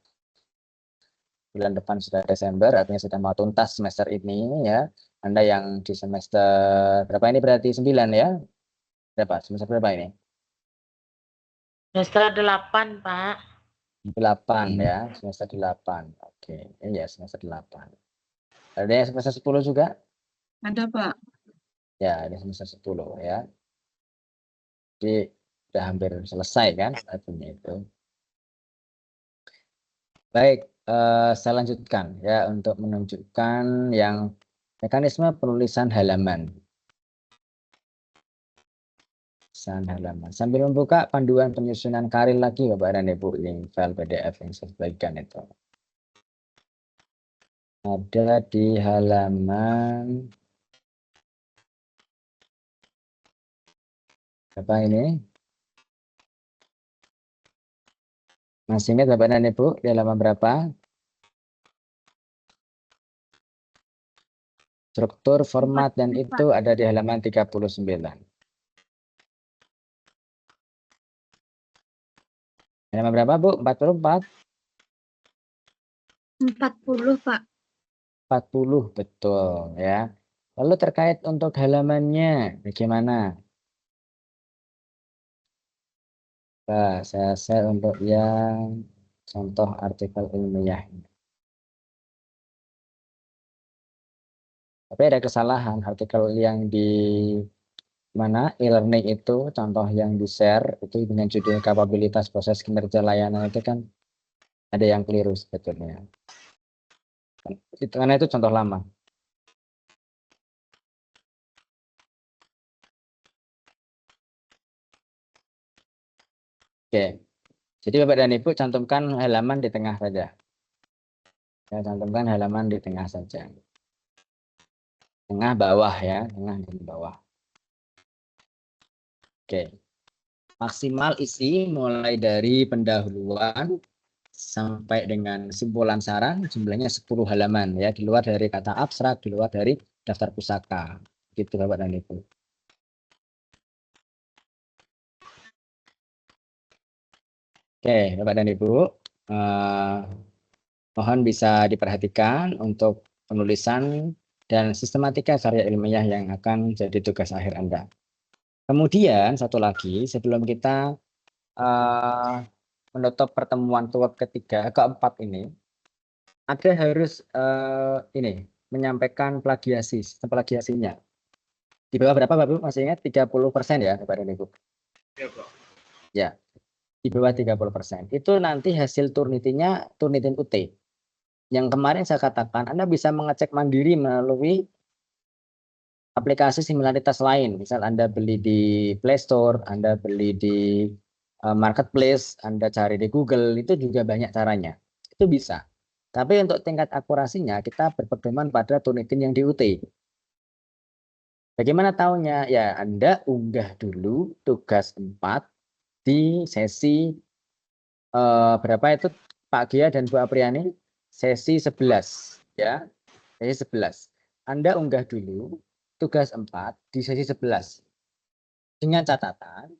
bulan depan sudah Desember, artinya sudah mau tuntas semester ini ya. Anda yang di semester berapa ini, berarti 9 ya, berapa, semester berapa ini? Semester 8, Pak. 8 ya, semester 8. Oke, iya semester 8. Ada yang semester 10 juga? Ada, Pak. Ya, ini semester 10 ya. Jadi sudah hampir selesai kan artinya itu. Baik, saya lanjutkan ya untuk menunjukkan yang mekanisme penulisan halaman. Sambil membuka panduan penyusunan karir lagi Bapak dan Ibu, link file PDF yang saya bagikan itu. Ada di halaman apa ini? Masih ingat Bapak dan Ibu di halaman berapa? Struktur, format, dan itu ada di halaman 39. Halaman berapa Bu? 44? 40, Pak. 40, betul ya. Lalu terkait untuk halamannya, bagaimana? Nah, saya share untuk yang contoh artikel ilmiah. Tapi ada kesalahan, artikel yang di mana e-learning itu, contoh yang di-share itu dengan judul kapabilitas proses kinerja layanan itu kan ada yang keliru sebetulnya. Karena itu contoh lama. Oke, jadi Bapak dan Ibu cantumkan halaman di tengah saja. Saya cantumkan halaman di tengah saja. Tengah bawah ya, tengah dan bawah. Oke, maksimal isi mulai dari pendahuluan sampai dengan kesimpulan saran jumlahnya 10 halaman ya, di luar dari kata abstrak, di luar dari daftar pusaka. Gitu Bapak dan Ibu. Oke, Bapak dan Ibu, mohon bisa diperhatikan untuk penulisan dan sistematika karya ilmiah yang akan jadi tugas akhir Anda. Kemudian satu lagi, sebelum kita menutup pertemuan tuak ketiga, keempat ini, Anda harus ini menyampaikan plagiasi, sistem plagiasinya. Di bawah berapa Bapak Ibu? Masih ingat 30% ya Bapak dan Ibu? Ya, Pak. Ya, di bawah 30%. Itu nanti hasil Turnitin-nya Turnitin UT. Yang kemarin saya katakan, Anda bisa mengecek mandiri melalui aplikasi similaritas lain. Misal Anda beli di Play Store, Anda beli di Marketplace, Anda cari di Google, itu juga banyak caranya. Itu bisa. Tapi untuk tingkat akurasinya, kita berpedoman pada Turnitin yang di UT. Bagaimana tahunya? Ya, Anda unggah dulu tugas 4 di sesi berapa itu Pak Gia dan Bu Apriani? Sesi 11 ya. Sesi 11. Anda unggah dulu tugas 4 di sesi 11. Dengan catatan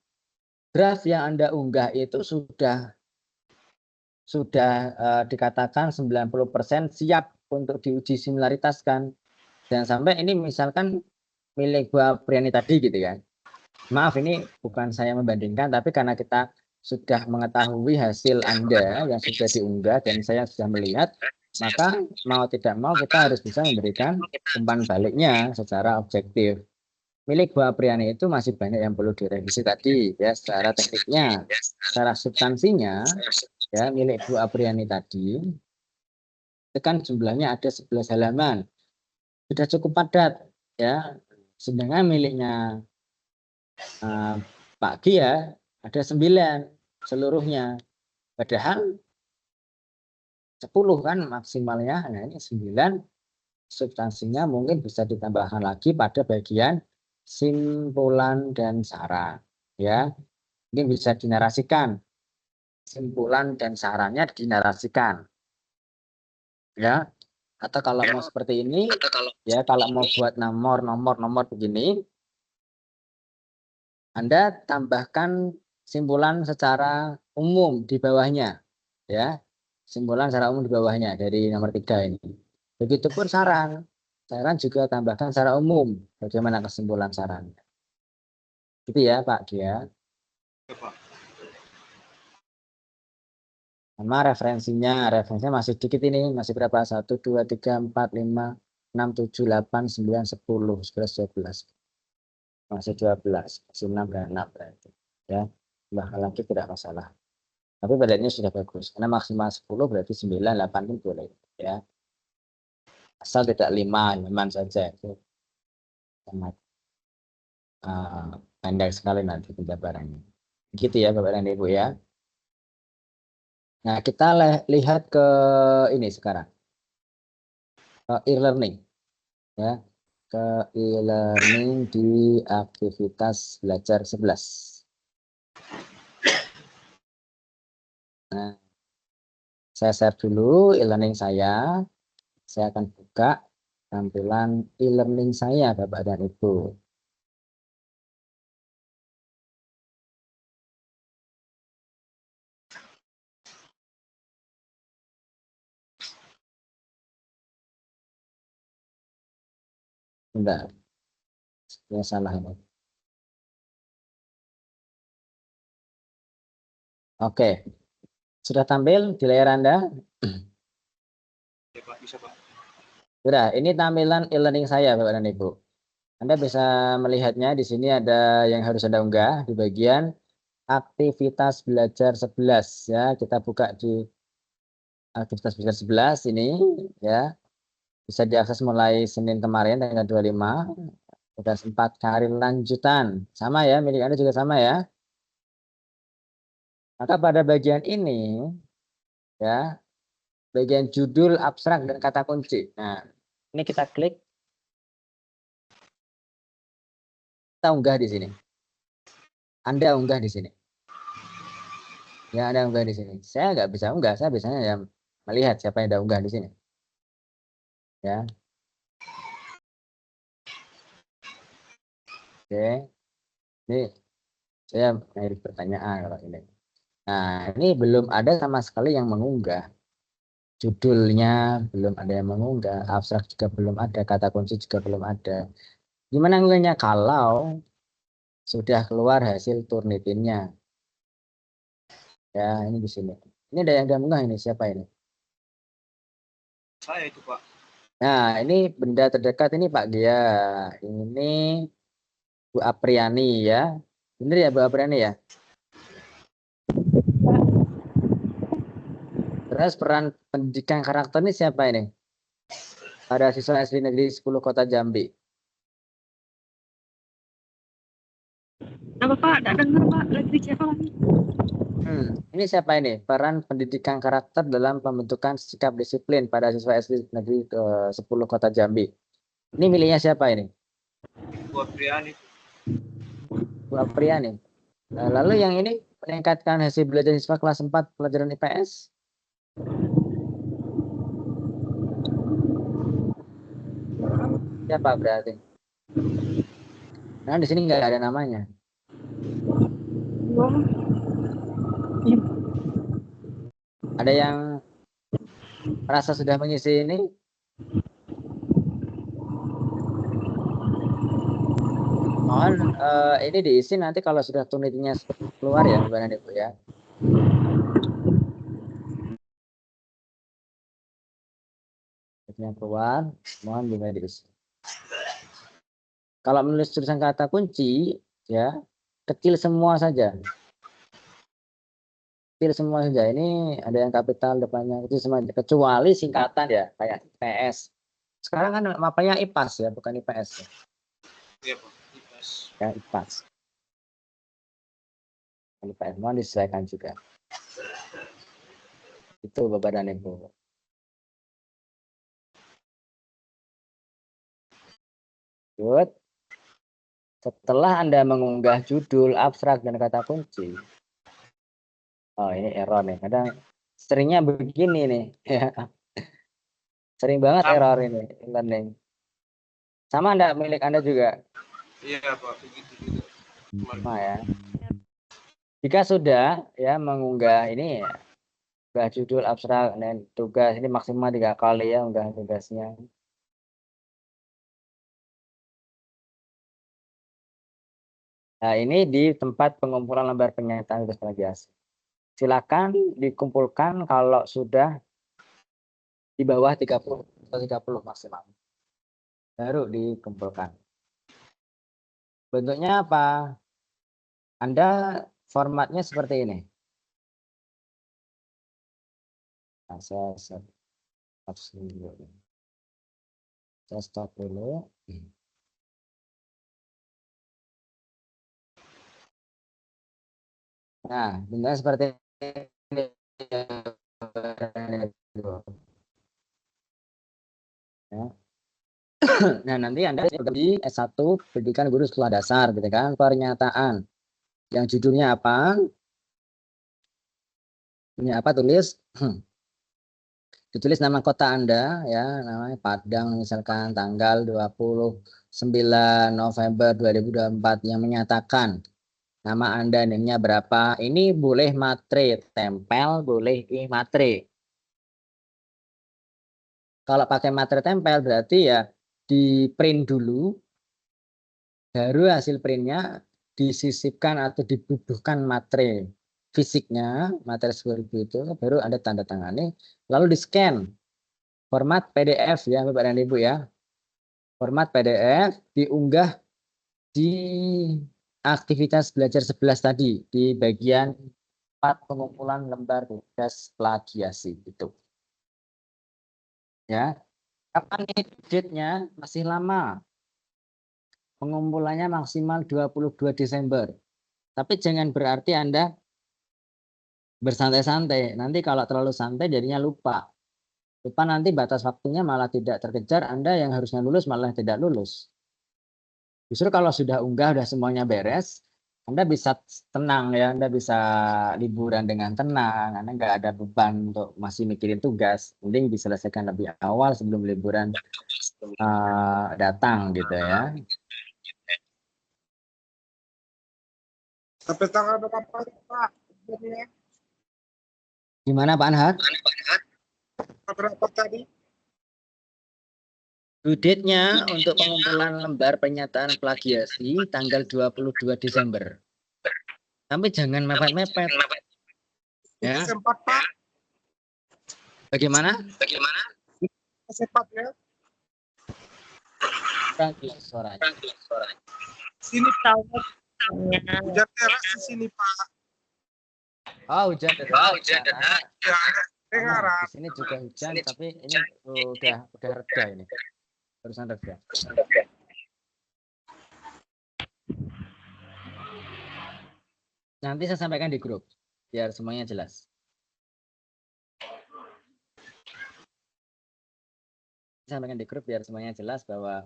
draft yang Anda unggah itu sudah dikatakan 90% siap untuk diuji similaritas kan. Dan sampai ini misalkan milik Bu Apriani tadi gitu kan. Maaf, ini bukan saya membandingkan, tapi karena kita sudah mengetahui hasil Anda yang sudah diunggah dan saya sudah melihat, maka mau tidak mau kita harus bisa memberikan umpan baliknya secara objektif. Milik Bu Apriani itu masih banyak yang perlu direvisi tadi ya, secara tekniknya, secara substansinya ya, milik Bu Apriani tadi itu kan jumlahnya ada 11 halaman, sudah cukup padat ya, sedangkan miliknya Pak Gia ada 9 seluruhnya, padahal 10 kan maksimalnya. Nah, ini 9 substansinya mungkin bisa ditambahkan lagi pada bagian simpulan dan saran ya. Ini bisa dinarasikan, simpulan dan sarannya dinarasikan ya, atau kalau mau seperti ini ya, kalau mau buat nomor begini, Anda tambahkan simpulan secara umum di bawahnya ya, simpulan secara umum di bawahnya dari nomor 3 ini. Begitupun saran juga tambahkan secara umum bagaimana kesimpulan sarannya. Gitu ya Pak Gia. Sama referensinya masih dikit ini, masih berapa? 1, 2, 3, 4, 5, 6, 7, 8, 9, 10, 11, 12. Masih 12, masih 6 dan 6 berarti. Ya, bahkan lagi tidak masalah. Tapi badannya sudah bagus, karena maksimal 10 berarti 9, 8 pun boleh. Ya. Asal tidak 5, nyaman saja. Itu sangat pendek sekali nanti penjabarannya. Gitu ya Bapak dan Ibu ya. Nah, kita lihat ke ini sekarang. E-learning. Ya. Ke e-learning di aktivitas belajar 11. Nah, saya share dulu e-learning saya. Saya akan buka tampilan e-learning saya Bapak dan Ibu. Bentar, saya salah ini. Oke, sudah tampil di layar Anda? Ya, Pak, bisa Pak. Sudah, ini tampilan e-learning saya Bapak dan Ibu. Anda bisa melihatnya di sini ada yang harus Anda unggah di bagian aktivitas belajar 11 ya. Kita buka di aktivitas belajar 11 ini ya. Bisa diakses mulai Senin kemarin tanggal 25. Ada 4 karir lanjutan. Sama ya, milik Anda juga sama ya. Maka pada bagian ini ya, bagian judul, abstrak dan kata kunci. Nah, ini kita klik. Kita unggah di sini. Anda unggah di sini. Ya, Anda unggah di sini. Saya nggak bisa unggah, saya biasanya ya melihat siapa yang ada unggah di sini. Ya. Oke. Ini saya mengakhiri pertanyaan kalau ini. Nah, ini belum ada sama sekali yang mengunggah. Judulnya belum ada yang mengunggah, abstrak juga belum ada, kata kunci juga belum ada. Gimana ngunggahnya kalau sudah keluar hasil Turnitinnya? Ya, ini di sini. Ini ada yang mengunggah ini, siapa ini? Saya itu Pak. Nah, ini benda terdekat ini Pak Gia. Ini Bu Apriani ya. Benar ya Bu Apriani ya? Terus peran pendidikan karakter ini siapa ini? Ada siswa SD Negeri 10 Kota Jambi. Apa Pak? Tidak dengar Pak. Lagi dicek lagi. Ini siapa ini? Peran pendidikan karakter dalam pembentukan sikap disiplin pada siswa SD Negeri 10 Kota Jambi. Ini miliknya siapa ini? Bu Apriani. Bu Apriani. Lalu yang ini meningkatkan hasil belajar siswa kelas 4 pelajaran IPS. Siapa berarti? Nah, di sini nggak ada namanya. Ada yang merasa sudah mengisi ini? Mohon ini diisi nanti kalau sudah tunitinya keluar ya Bapak dan Ibu ya. Tunitinya keluar, mohon juga diisi. Kalau menulis tulisan kata kunci ya kecil semua saja. Kecil semua saja. Ini ada yang kapital depannya kecil semua kecuali singkatan ya kayak IPS. Sekarang kan mapanya IPAS ya, bukan IPS ya. Iya, Pak. IPAS. Ya, IPAS. IPS mohon disesuaikan juga. Itu Bapak dan Ibu. Good. Setelah Anda mengunggah judul, abstrak, dan kata kunci. Oh, ini error nih. Kadang seringnya begini nih. Sering banget error ini. Learning. Sama Anda, milik Anda juga? Iya, Pak. Begitu juga. Sama ya. Jika sudah ya mengunggah ini ya, unggah judul, abstrak, dan tugas. Ini maksimal 3 kali ya unggah tugasnya. Nah, ini di tempat pengumpulan lembar pernyataan tugas plagiasi. Silakan dikumpulkan kalau sudah di bawah 30 atau 30 maksimal. Baru dikumpulkan. Bentuknya apa? Anda formatnya seperti ini. Nah, saya stop dulu. Nah, bentuknya seperti ini. Ya. Nah, nanti Anda di S1 Pendidikan Guru Sekolah Dasar gitu kan, pernyataan. Yang judulnya apa? Ini apa tulis? Ditulis nama kota Anda ya, namanya Padang misalkan tanggal 29 November 2024 yang menyatakan nama Anda NIM-nya berapa. Ini boleh matre tempel, boleh e-matre. Kalau pakai matre tempel berarti ya di print dulu, baru hasil printnya disisipkan atau dibubuhkan matre fisiknya, matre 1000 itu baru Anda tanda tangani, lalu di scan format PDF ya Bapak dan Ibu ya. Format PDF diunggah di aktivitas belajar 11 tadi di bagian 4 pengumpulan lembar tugas plagiasi itu. Ya. Kapan ini date-nya? Masih lama. Pengumpulannya maksimal 22 Desember. Tapi jangan berarti Anda bersantai-santai. Nanti kalau terlalu santai jadinya lupa. Lupa nanti batas waktunya malah tidak terkejar, Anda yang harusnya lulus malah tidak lulus. Justru kalau sudah unggah, sudah semuanya beres, Anda bisa tenang ya, Anda bisa liburan dengan tenang, Anda nggak ada beban untuk masih mikirin tugas, mending diselesaikan lebih awal sebelum liburan datang gitu ya. Sampai tanggal berapa Pak? Gimana Pak Anhar? Berapa tadi? Due date-nya untuk pengumpulan lembar pernyataan plagiasi tanggal 22 Desember. Tapi jangan mepet-mepet. Ya. Sempat Pak? Bagaimana? Sempat ya? Suaranya. Sini Tahu. hujan deras di sini Pak. Oh, hujan deras. Ya, dengar. Di sini juga hujan, tapi ini udah reda ini. Barusan reda. Nanti saya sampaikan di grup biar semuanya jelas. Saya sampaikan di grup biar semuanya jelas bahwa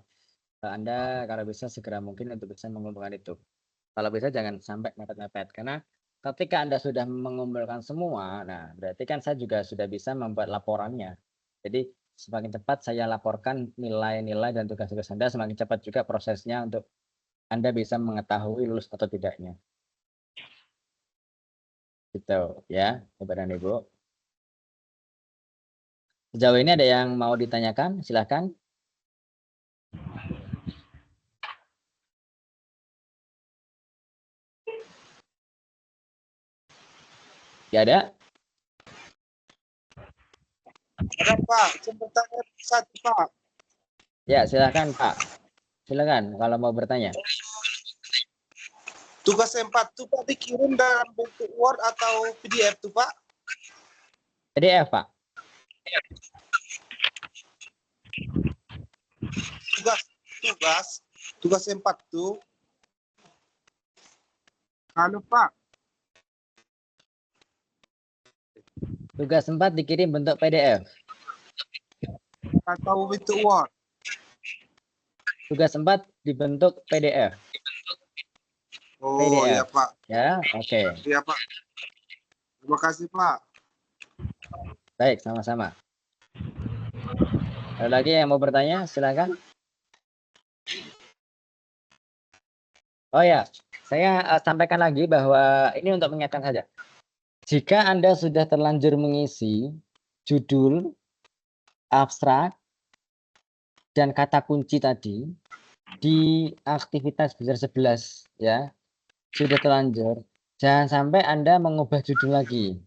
Anda kalau bisa segera mungkin untuk bisa mengumpulkan itu. Kalau bisa jangan sampai mepet-mepet karena ketika Anda sudah mengumpulkan semua, nah berarti kan saya juga sudah bisa membuat laporannya. Jadi semakin cepat saya laporkan nilai-nilai dan tugas-tugas Anda, semakin cepat juga prosesnya untuk Anda bisa mengetahui lulus atau tidaknya. Gitu ya, Bapak dan Ibu. Sejauh ini ada yang mau ditanyakan? Silahkan. Tidak ada? Ada Pak, sebenarnya satu Pak. Ya, silakan Pak. Silakan kalau mau bertanya. Tugas 4 tuh Pak dikirim dalam bentuk Word atau PDF tuh Pak? PDF, Pak. Tugas 4 tuh. Halo Pak. Tugas 4 dikirim bentuk PDF. Atau bentuk Word. Tugas 4 dibentuk PDF. Oh PDF. iya Pak. Ya, oke. Iya Pak. Terima kasih Pak. Baik, sama-sama. Ada lagi yang mau bertanya? Silakan. Oh ya, saya sampaikan lagi bahwa ini untuk mengingatkan saja. Jika Anda sudah terlanjur mengisi judul, abstrak, dan kata kunci tadi di aktivitas belajar 11 ya, sudah terlanjur, jangan sampai Anda mengubah judul lagi.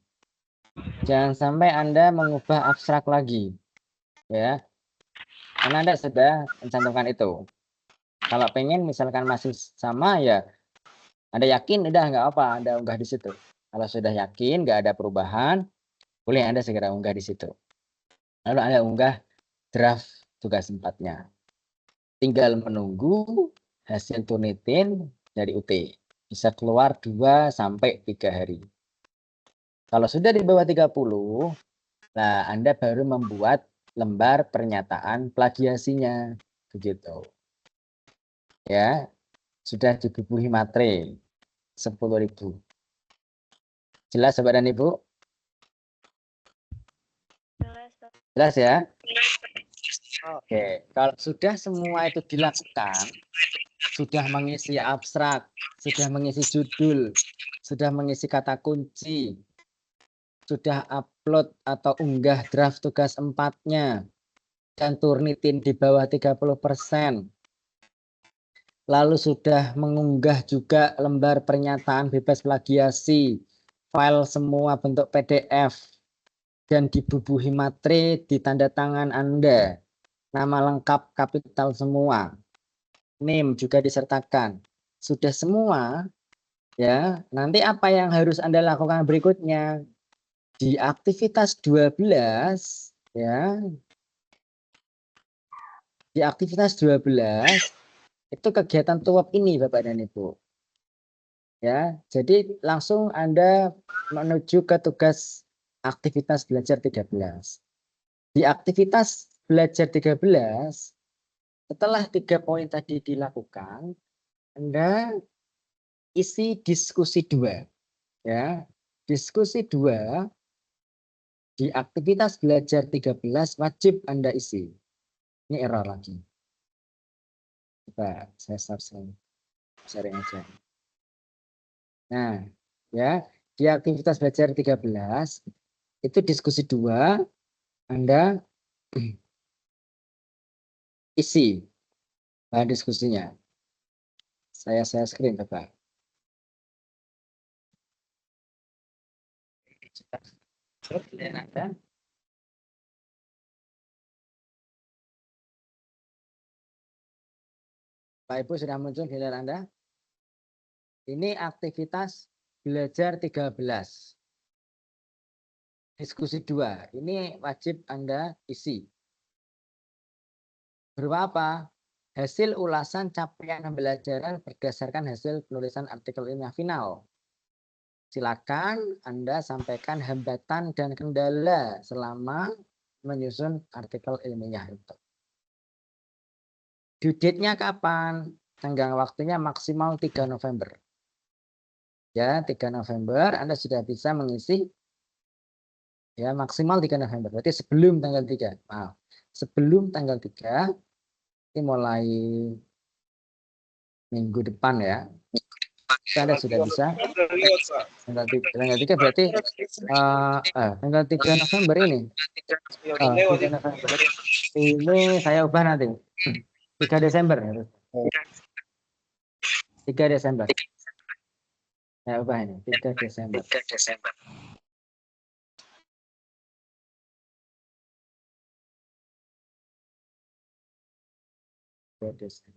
Jangan sampai Anda mengubah abstrak lagi. Ya. Karena Anda sudah mencantumkan itu. Kalau pengen misalkan masih sama ya Anda yakin udah nggak apa Anda unggah di situ. Kalau sudah yakin nggak ada perubahan, boleh Anda segera unggah di situ. Lalu Anda unggah draft tugas 4-nya. Tinggal menunggu hasil Turnitin dari UT. Bisa keluar 2 sampai 3 hari. Kalau sudah di bawah 30, nah Anda baru membuat lembar pernyataan plagiasinya. Begitu. Ya, sudah dibubuhi materi 10.000. Jelas Sobat dan Ibu? Jelas ya? Oke, kalau sudah semua itu dilakukan, sudah mengisi abstrak, sudah mengisi judul, sudah mengisi kata kunci, sudah upload atau unggah draft tugas 4-nya, dan Turnitin di bawah 30%, lalu sudah mengunggah juga lembar pernyataan bebas plagiasi, file semua bentuk PDF, dan dibubuhi materi di tanda tangan Anda. Nama lengkap kapital semua. NIM juga disertakan. Sudah semua, ya. Nanti apa yang harus Anda lakukan berikutnya? Di aktivitas 12, ya. Di aktivitas 12, itu kegiatan tuap ini Bapak dan Ibu. Ya, jadi langsung Anda menuju ke tugas aktivitas belajar 13. Di aktivitas belajar 13, setelah 3 poin tadi dilakukan, Anda isi diskusi 2. Ya, diskusi 2 di aktivitas belajar 13 wajib Anda isi. Ini error lagi. Coba saya sharing aja. Nah, ya, di aktivitas belajar 13 itu diskusi 2 Anda isi bahan diskusinya. Saya screen Bapak. Pak Ibu sudah muncul di layar Anda? Ini aktivitas belajar 13. Diskusi 2. Ini wajib Anda isi. Berupa apa? Hasil ulasan capaian pembelajaran berdasarkan hasil penulisan artikel ilmiah final. Silakan Anda sampaikan hambatan dan kendala selama menyusun artikel ilmiah itu. Due date-nya kapan? Tenggang waktunya maksimal 3 November. Ya, 3 November Anda sudah bisa mengisi ya maksimal 3 November. Berarti sebelum tanggal 3. Maaf. Sebelum tanggal 3 ini mulai minggu depan ya. Anda sudah bisa tanggal 3 berarti tanggal 3 November ini. 3 November. Ini saya ubah nanti. 3 Desember. 3 Desember. Saya ubah ini 3 Desember. 2 Desember.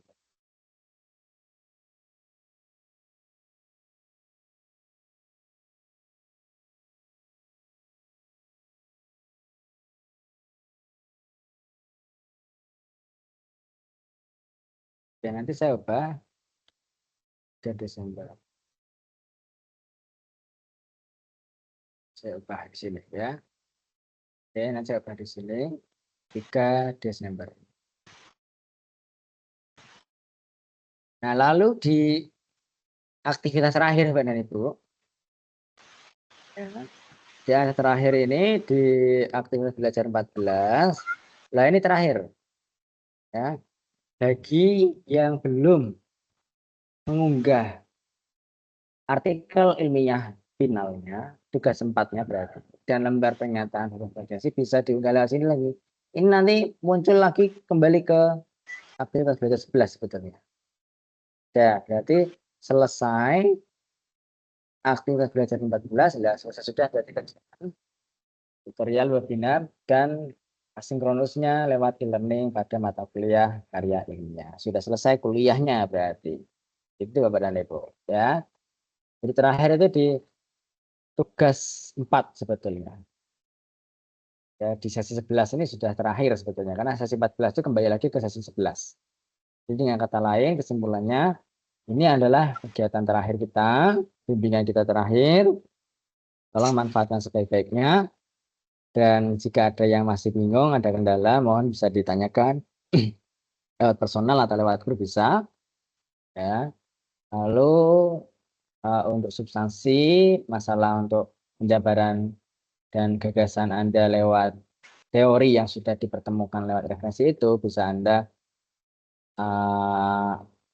Ya, nanti saya ubah 3 Desember. Saya ubah di sini ya. Oke, nanti saya ubah di sini 3 Desember. Nah, lalu di aktivitas terakhir Bapak dan Ibu. Ya, di aktivitas terakhir ini di aktivitas belajar 14. Lah ini terakhir. Ya. Bagi yang belum mengunggah artikel ilmiah finalnya, tugas 4-nya berarti, dan lembar pernyataan berprestasi bisa diunggah lewat sini lagi. Ini nanti muncul lagi kembali ke aktivitas belajar 11 sebetulnya. Ya, berarti selesai aktivitas belajar 14, ya selesai sudah berarti kerjaan tutorial webinar dan asinkronusnya lewat e-learning pada mata kuliah karya ilmiah. Sudah selesai kuliahnya berarti. Itu Bapak dan Ibu ya. Jadi terakhir itu di tugas 4 sebetulnya. Ya, di sesi 11 ini sudah terakhir sebetulnya karena sesi 14 itu kembali lagi ke sesi 11. Jadi dengan kata lain kesimpulannya ini adalah kegiatan terakhir kita, bimbingan kita terakhir. Tolong manfaatkan sebaik-baiknya. Dan jika ada yang masih bingung, ada kendala, mohon bisa ditanyakan lewat personal atau lewat grup bisa. Ya. Lalu untuk substansi, masalah untuk penjabaran dan gagasan Anda lewat teori yang sudah dipertemukan lewat referensi itu bisa Anda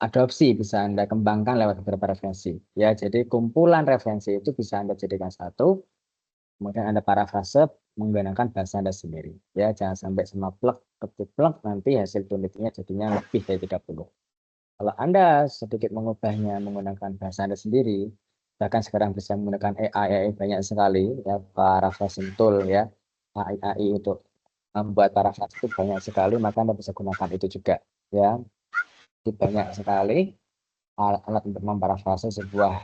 adopsi, bisa Anda kembangkan lewat beberapa referensi. Ya, jadi kumpulan referensi itu bisa Anda jadikan satu. Kemudian Anda parafrase menggunakan bahasa Anda sendiri. Ya, jangan sampai semua plek nanti hasil penelitiannya jadinya lebih dari 30. Kalau Anda sedikit mengubahnya menggunakan bahasa Anda sendiri, bahkan sekarang bisa menggunakan AI banyak sekali, ya, paraphrasing tool ya, AI untuk membuat paraphrase itu banyak sekali, maka Anda bisa gunakan itu juga, ya. Jadi banyak sekali alat untuk memparafrase sebuah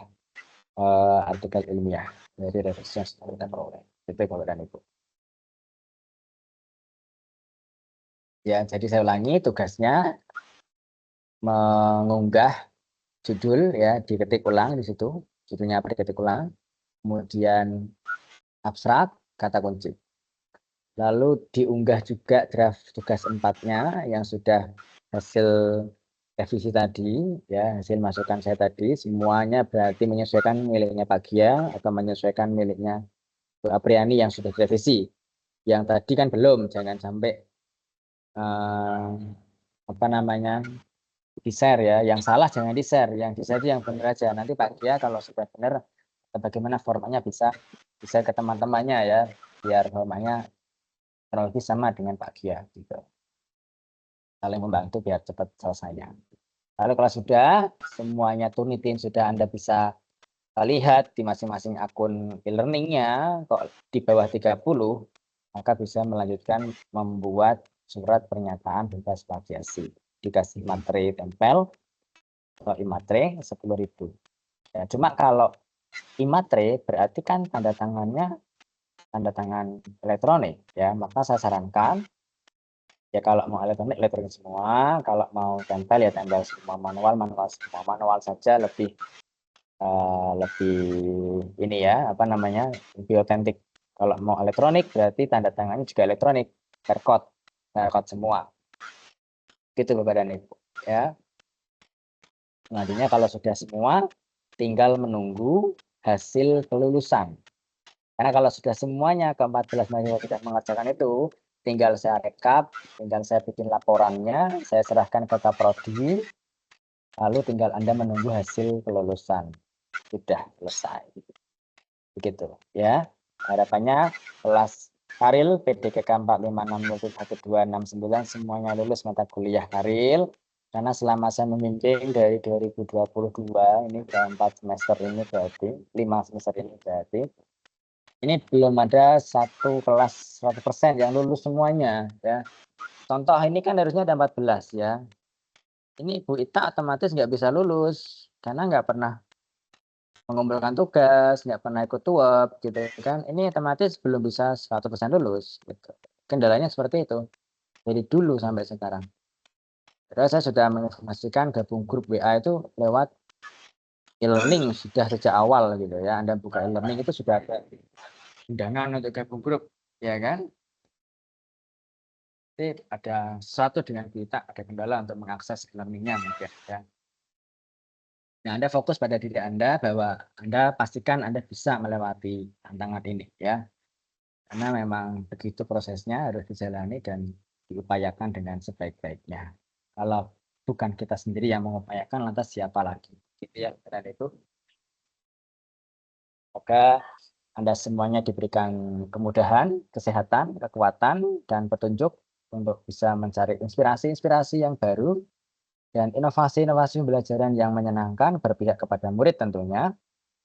artikel ilmiah dari referensi yang sudah kita peroleh. Itu Bapak dan Ibu. Ya, jadi saya ulangi tugasnya mengunggah judul ya, diketik ulang di situ, judulnya apa diketik ulang, kemudian abstrak, kata kunci. Lalu diunggah juga draft tugas 4-nya yang sudah hasil revisi tadi, ya, hasil masukan saya tadi, semuanya berarti menyesuaikan miliknya Pak Gia atau menyesuaikan miliknya Bu Apriani yang sudah direvisi. Yang tadi kan belum, jangan sampai apa namanya di-share ya, yang salah jangan di-share, yang di-share itu yang benar aja. Nanti Pak Gia kalau sudah benar, bagaimana formatnya bisa ke teman-temannya ya, biar formatnya kurang lebih sama dengan Pak Gia gitu. Saling membantu biar cepat selesainya. Lalu kalau sudah semuanya Turnitin sudah Anda bisa lihat di masing-masing akun e-learningnya kok di bawah 30, maka bisa melanjutkan membuat surat pernyataan bebas plagiasi. Dikasih materi tempel atau imatere 10.000. Ya, cuma kalau imatere berarti kan tanda tangan elektronik ya, maka saya sarankan ya kalau mau elektronik semua, kalau mau tempel ya tempel semua, manual semua, manual saja lebih ini ya, apa namanya, lebih otentik. Kalau mau elektronik berarti tanda tangannya juga elektronik, barcode semua. Gitu Bapak dan Ibu ya. Nantinya kalau sudah semua tinggal menunggu hasil kelulusan. Karena kalau sudah semuanya ke-14 mahasiswa tidak mengerjakan itu, tinggal saya rekap, tinggal saya bikin laporannya, saya serahkan ke Kaprodi, lalu tinggal Anda menunggu hasil kelulusan. Sudah selesai. Begitu ya. Harapannya kelas Karil PDKK 456-1269 semuanya lulus mata kuliah Karil. Karena selama saya memimpin dari 2022, ini sudah 4 semester ini berarti, 5 semester ini berarti, ini belum ada satu kelas 100% yang lulus semuanya ya. Contoh ini kan harusnya ada 14 ya. ini Bu Ita otomatis nggak bisa lulus karena nggak pernah mengumpulkan tugas, nggak pernah ikut tuap gitu kan. Ini otomatis belum bisa 100% lulus gitu. Kendalanya seperti itu. Dari dulu sampai sekarang. Terus saya sudah menginformasikan gabung grup WA itu lewat e-learning sudah sejak awal gitu ya. Anda buka e-learning itu sudah ada undangan untuk gabung grup, ya kan? Jadi ada sesuatu dengan kita, ada kendala untuk mengakses e-learningnya mungkin ya. Nah, Anda fokus pada diri Anda bahwa Anda pastikan Anda bisa melewati tantangan ini ya. Karena memang begitu prosesnya harus dijalani dan diupayakan dengan sebaik-baiknya. Kalau bukan kita sendiri yang mengupayakan, lantas siapa lagi? Gitu ya, dan itu. Semoga Anda semuanya diberikan kemudahan, kesehatan, kekuatan, dan petunjuk untuk bisa mencari inspirasi-inspirasi yang baru dan inovasi-inovasi pembelajaran yang menyenangkan berpihak kepada murid tentunya,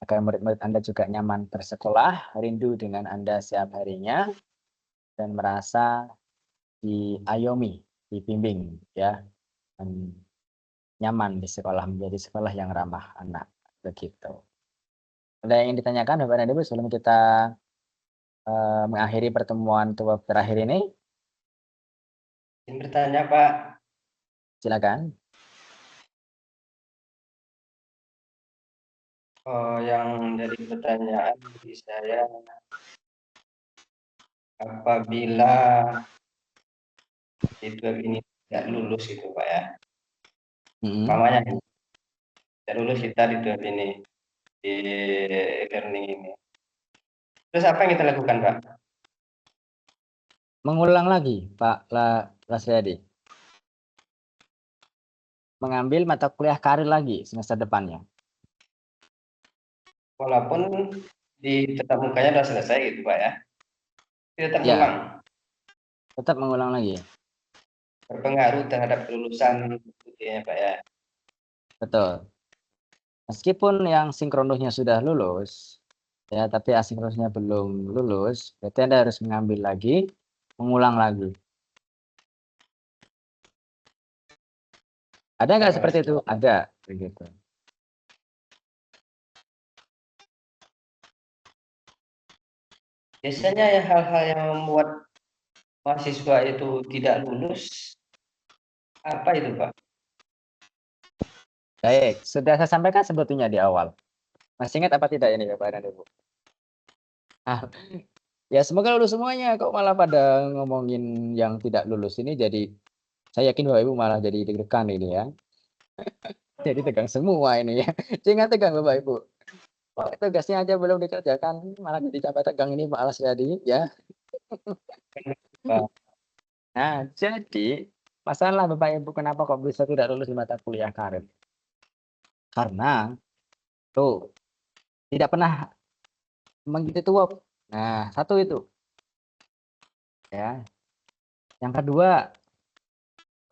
agar murid-murid Anda juga nyaman bersekolah, rindu dengan Anda setiap harinya, dan merasa diayomi, dibimbing, ya, dan nyaman di sekolah, menjadi sekolah yang ramah anak, begitu. Ada yang ingin ditanyakan Bapak dan Ibu sebelum kita mengakhiri pertemuan tuap terakhir ini? Ingin bertanya Pak, Silakan. yang jadi pertanyaan bagi saya, apabila itu ini tidak lulus itu Pak ya, umpamanya tidak lulus kita di web ini, di learning ini. Terus apa yang kita lakukan Pak? Mengulang lagi Pak Lasriadi. Mengambil mata kuliah karir lagi semester depannya. Walaupun di tetap mukanya sudah selesai gitu Pak ya, tetap Ya. ulang. Tetap mengulang lagi. Berpengaruh terhadap kelulusan gitu ya Pak ya. Betul. Meskipun yang sinkronusnya sudah lulus, ya, tapi asinkronusnya belum lulus, berarti Anda harus mengambil lagi, mengulang lagi. Ada nggak seperti itu? Ada, begitu. Biasanya ya hal-hal yang membuat mahasiswa itu tidak lulus, apa itu Pak? Baik, sudah saya sampaikan sebetulnya di awal. Masih ingat apa tidak ini Bapak dan Ibu? Ya semoga lulus semuanya, kok malah pada ngomongin yang tidak lulus ini, jadi saya yakin Bapak Ibu malah jadi deg-degan ini ya. Jadi tegang semua ini ya. Jangan tegang Bapak Ibu. Oh, tugasnya aja belum dikerjakan, malah jadi capek tegang ini Pak Lasriadi ya. Nah, jadi masalah Bapak Ibu kenapa kok bisa tidak lulus di mata kuliah karir? Karena tuh tidak pernah mengikuti tuap. Nah, satu itu. Ya. Yang kedua,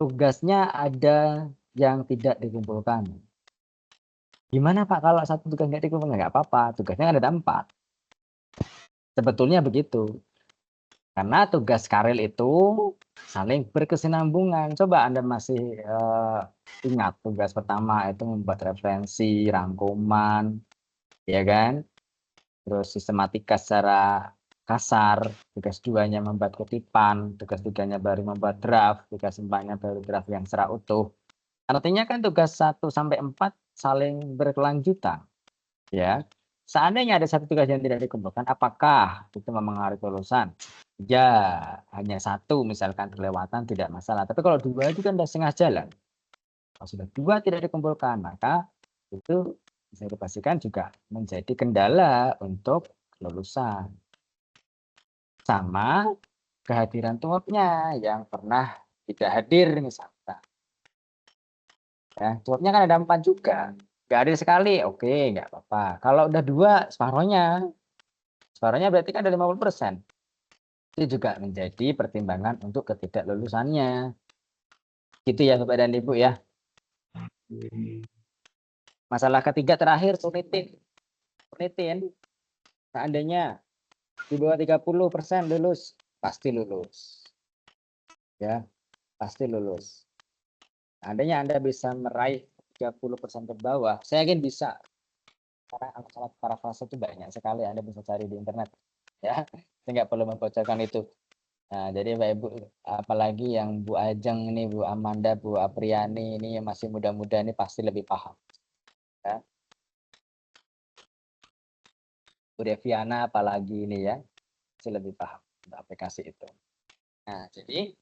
tugasnya ada yang tidak dikumpulkan. Gimana Pak kalau satu tugas nggak dikumpulkan? Nggak apa-apa, tugasnya ada 4. Sebetulnya begitu. Karena tugas karir itu saling berkesinambungan. Coba Anda masih ingat tugas pertama itu membuat referensi, rangkuman, ya kan? Terus sistematika secara kasar, tugas 2-nya membuat kutipan, tugas 3-nya baru membuat draft, tugas 4-nya baru draft yang secara utuh. Artinya kan tugas 1 sampai 4 saling berkelanjutan. Ya. Seandainya ada satu tugas yang tidak dikumpulkan, apakah itu mempengaruhi kelulusan? Ya, hanya 1 misalkan kelewatan tidak masalah. Tapi kalau 2 itu kan sudah setengah jalan. Kalau sudah 2 tidak dikumpulkan, maka itu bisa dipastikan juga menjadi kendala untuk kelulusan. Sama kehadiran tuapnya yang pernah tidak hadir misalkan. Ya, tuapnya kan ada 4 juga. Nggak hadir sekali, oke, nggak apa-apa. Kalau udah 2, separohnya berarti kan ada 50%. Itu juga menjadi pertimbangan untuk ketidaklulusannya. Gitu ya Bapak dan Ibu ya. Masalah ketiga terakhir, unitin. Seandainya di bawah 30% lulus, pasti lulus. Ya, pasti lulus. Andainya Anda bisa meraih 30% ke bawah, saya yakin bisa. Karena alat-alat parafrase itu banyak sekali, Anda bisa cari di internet. Ya, saya nggak perlu membocorkan itu. Nah, jadi Bapak Ibu, apalagi yang Bu Ajeng ini, Bu Amanda, Bu Apriani ini yang masih muda-muda ini pasti lebih paham. Ya. Bu Deviana apalagi ini ya, pasti lebih paham untuk aplikasi itu. Nah, jadi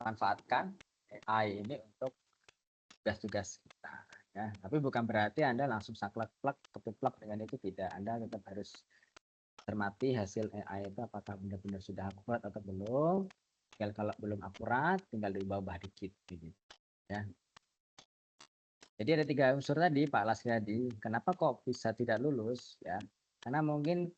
manfaatkan AI ini untuk tugas-tugas kita. Ya, tapi bukan berarti Anda langsung saklek-plek, keplek dengan itu, tidak. Anda tetap harus cermati hasil AI itu apakah benar-benar sudah akurat atau belum. Kalau belum akurat, tinggal diubah dikit, gitu. Ya. Jadi ada 3 unsur tadi, Pak Lasriadi. Kenapa kok bisa tidak lulus? Ya, karena mungkin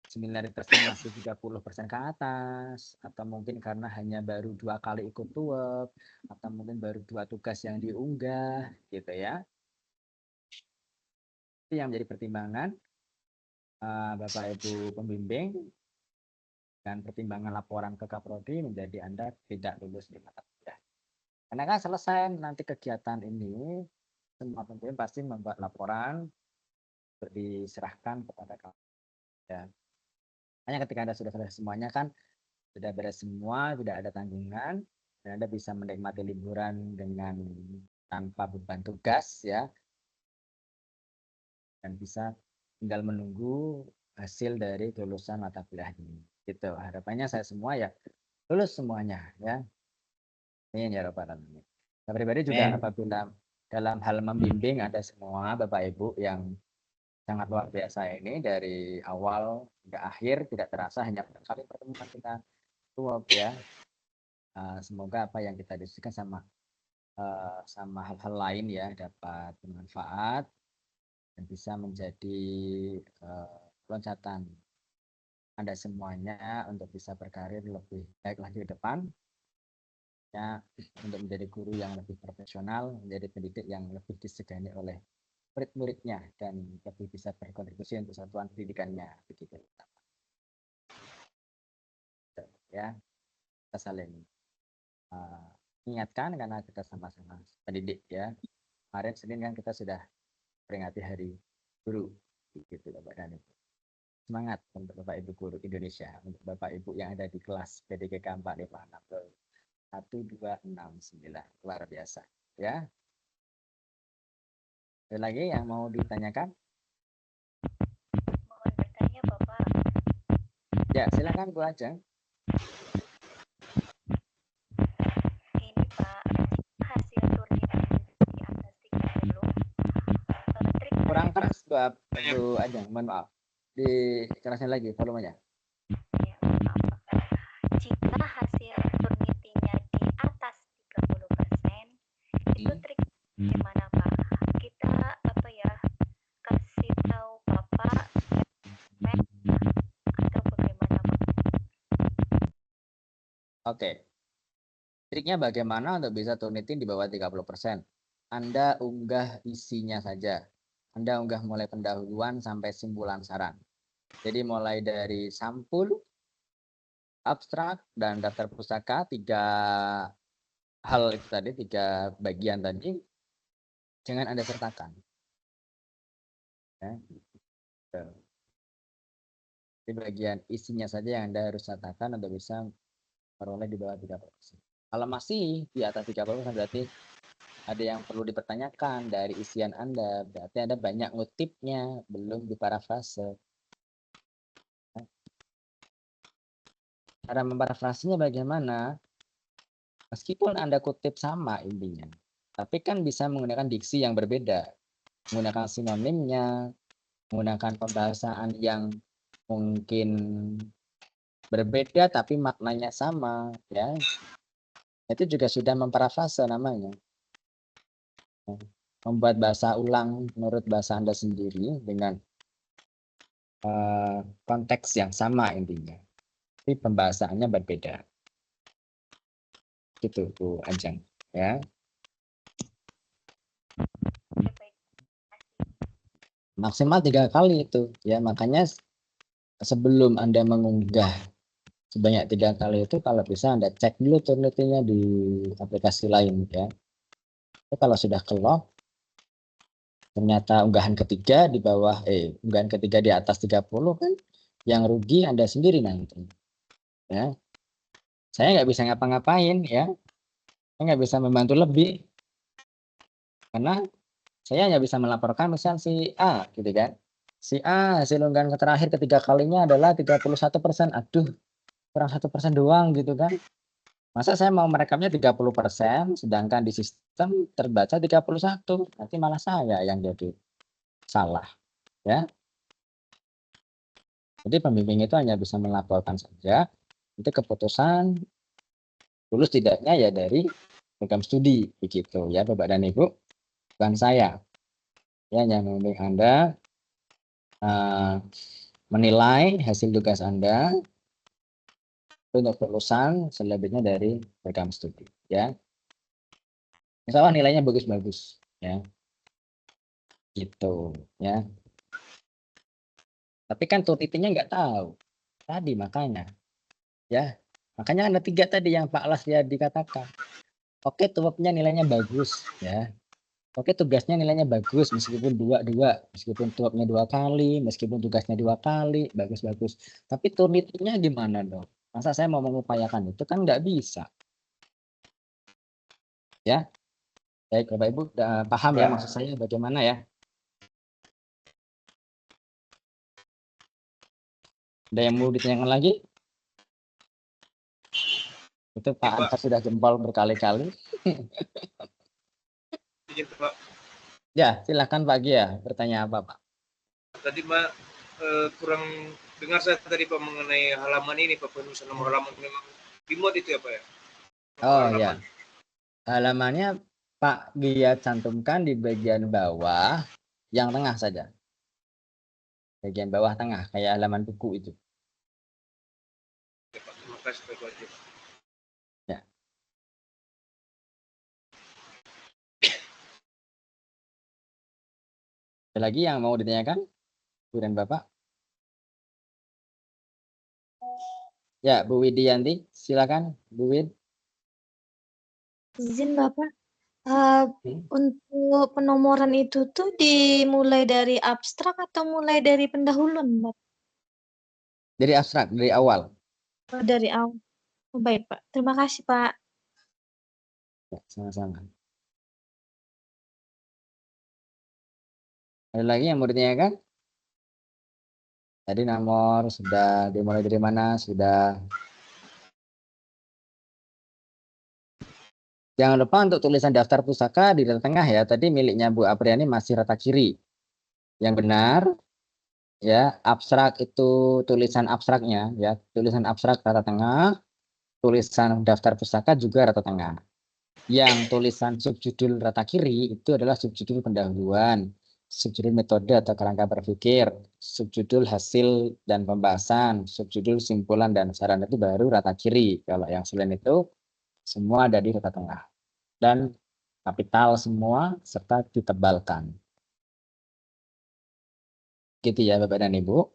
similaritasnya masih 30% ke atas, atau mungkin karena hanya baru 2 kali ikut TUEP, atau mungkin baru 2 tugas yang diunggah, gitu ya. Itu yang menjadi pertimbangan Bapak Ibu pembimbing, dan pertimbangan laporan ke Kaprodi menjadi Anda tidak lulus di mata kuliah. Karena kan selesai nanti kegiatan ini, semua pembimbing pasti membuat laporan untuk diserahkan kepada kamu. Ya. Hanya ketika Anda sudah selesai semuanya kan, sudah beres semua, tidak ada tanggungan, dan Anda bisa menikmati liburan dengan tanpa beban tugas, ya, dan bisa tinggal menunggu hasil dari kelulusan mata kuliah ini. Gitu. Harapannya saya semua ya lulus semuanya, ya. Ini ya Rabbal Alamin. Saya pribadi juga apabila dalam hal membimbing ada semua Bapak Ibu yang sangat luar biasa ini, dari awal hingga akhir tidak terasa, hanya kali pertemuan kita tuh ya. Semoga apa yang kita diskusikan sama hal-hal lain ya dapat bermanfaat dan bisa menjadi loncatan Anda semuanya untuk bisa berkarir lebih baik lagi ke depan, ya, untuk menjadi guru yang lebih profesional, menjadi pendidik yang lebih disegani oleh murid-muridnya, dan lebih bisa berkontribusi untuk satuan pendidikannya, begitu ya. Kita saling ingatkan karena kita sama-sama pendidik ya. Kemarin Senin kan kita sudah peringati Hari Guru, gitu Bapak dan Ibu. Semangat untuk Bapak Ibu guru Indonesia, untuk Bapak Ibu yang ada di kelas PDGK 4561269, luar biasa ya. Ada lagi yang mau ditanyakan? Mohon bertanya Bapak. Ya, silakan Bu Ajeng. Ini Pak, hasil turnimen di atas 30. Kurang keras Bu Ajeng, mohon maaf. Dikeraskan lagi volumenya. Ya, maaf Pak. Jika hasil turnitinya di atas 30%, itu trik gimana Pak? Kita apa ya, kasih tahu Bapak atau bagaimana Pak? Oke. Triknya bagaimana untuk bisa turnitin di bawah 30%? Anda unggah isinya saja. Anda unggah mulai pendahuluan sampai simpulan saran. Jadi mulai dari sampul, abstrak, dan daftar pustaka, 3 hal itu tadi, 3 bagian tadi, jangan Anda sertakan. Ya. Di bagian isinya saja yang Anda harus sertakan untuk bisa peroleh di bawah 30%. Kalau masih di atas 30%, berarti ada yang perlu dipertanyakan dari isian Anda. Berarti Anda banyak ngutipnya, belum diparafrase. Cara memparafrasenya bagaimana? Meskipun Anda kutip sama intinya, tapi kan bisa menggunakan diksi yang berbeda, menggunakan sinonimnya, menggunakan pembahasaan yang mungkin berbeda tapi maknanya sama, ya. Itu juga sudah memparafrase namanya. Membuat bahasa ulang menurut bahasa Anda sendiri dengan konteks yang sama intinya, tapi pembahasannya berbeda. Gitu Bu Ajeng, ya. Maksimal 3 kali itu, ya. Makanya sebelum Anda mengunggah sebanyak 3 kali itu kalau bisa Anda cek dulu Turnitin-nya di aplikasi lain ya. Itu kalau sudah kelok, ternyata unggahan ketiga di bawah, unggahan ketiga di atas 30 kan, yang rugi Anda sendiri nanti. Ya. Saya nggak bisa ngapa-ngapain ya. Saya nggak bisa membantu lebih. Karena saya hanya bisa melaporkan misal si A gitu kan. Si A hasil unggahan terakhir ketiga kalinya adalah 31%. Aduh, kurang 1% doang gitu kan. Masa saya mau merekamnya 30%, sedangkan di sistem terbaca 31. Nanti malah saya yang jadi salah. Ya. Jadi pembimbing itu hanya bisa melaporkan saja. Itu keputusan lulus tidaknya ya dari program studi begitu ya Bapak dan Ibu, bukan saya. Ya, yang membimbing Anda menilai hasil tugas Anda untuk lulusan selebihnya dari program studi ya. Insya Allah nilainya bagus-bagus ya. Gitu ya. Tapi kan Turnitin-nya nggak tahu. Tadi makanya ya. Makanya ada 3 tadi yang Pak Las ya dikatakan. Oke, tuapnya nilainya bagus ya. Oke, tugasnya nilainya bagus meskipun 2, meskipun tuapnya 2 kali, meskipun tugasnya 2 kali, bagus-bagus. Tapi Turnitin-nya gimana dong? Masa saya mau mengupayakan itu kan nggak bisa. Ya. Baik, Bapak Ibu udah paham ya maksud saya bagaimana ya? Ada yang mau ditanyakan lagi? Itu Pak Antar sudah jempol berkali-kali. Ya, silakan Pak Gia, bertanya apa Pak? Tadi Pak kurang dengar saya tadi Pak mengenai halaman ini Pak, penulisan nomor halaman memang dimuat itu ya Pak ya? Oh ya, halamannya Pak Gia cantumkan di bagian bawah yang tengah saja. Bagian bawah tengah, kayak halaman buku itu. Ya, Pak, terima kasih Pak Wajib. Ya. Ada lagi yang mau ditanyakan, Bu dan Bapak? Ya, Bu Widianti, silakan, Bu Wid. Izin Bapak, untuk penomoran itu tuh dimulai dari abstrak atau mulai dari pendahuluan, Bapak? Dari abstrak, dari awal. Oh, dari awal. Oh, baik, Pak. Terima kasih, Pak. Ya, sama-sama. Ada lagi yang mau ditanyakan? Tadi nomor sudah dimulai dari mana? Sudah. Jangan lupa untuk tulisan daftar pustaka di tengah ya. Tadi miliknya Bu Apriani masih rata kiri. Yang benar ya, abstrak itu tulisan abstraknya ya. Tulisan abstrak rata tengah, tulisan daftar pustaka juga rata tengah. Yang tulisan subjudul rata kiri itu adalah subjudul pendahuluan, subjudul metode atau kerangka berpikir, subjudul hasil dan pembahasan, subjudul simpulan dan saran itu baru rata kiri. Kalau yang selain itu semua ada di rata tengah dan kapital semua serta ditebalkan. Gitu ya Bapak dan Ibu.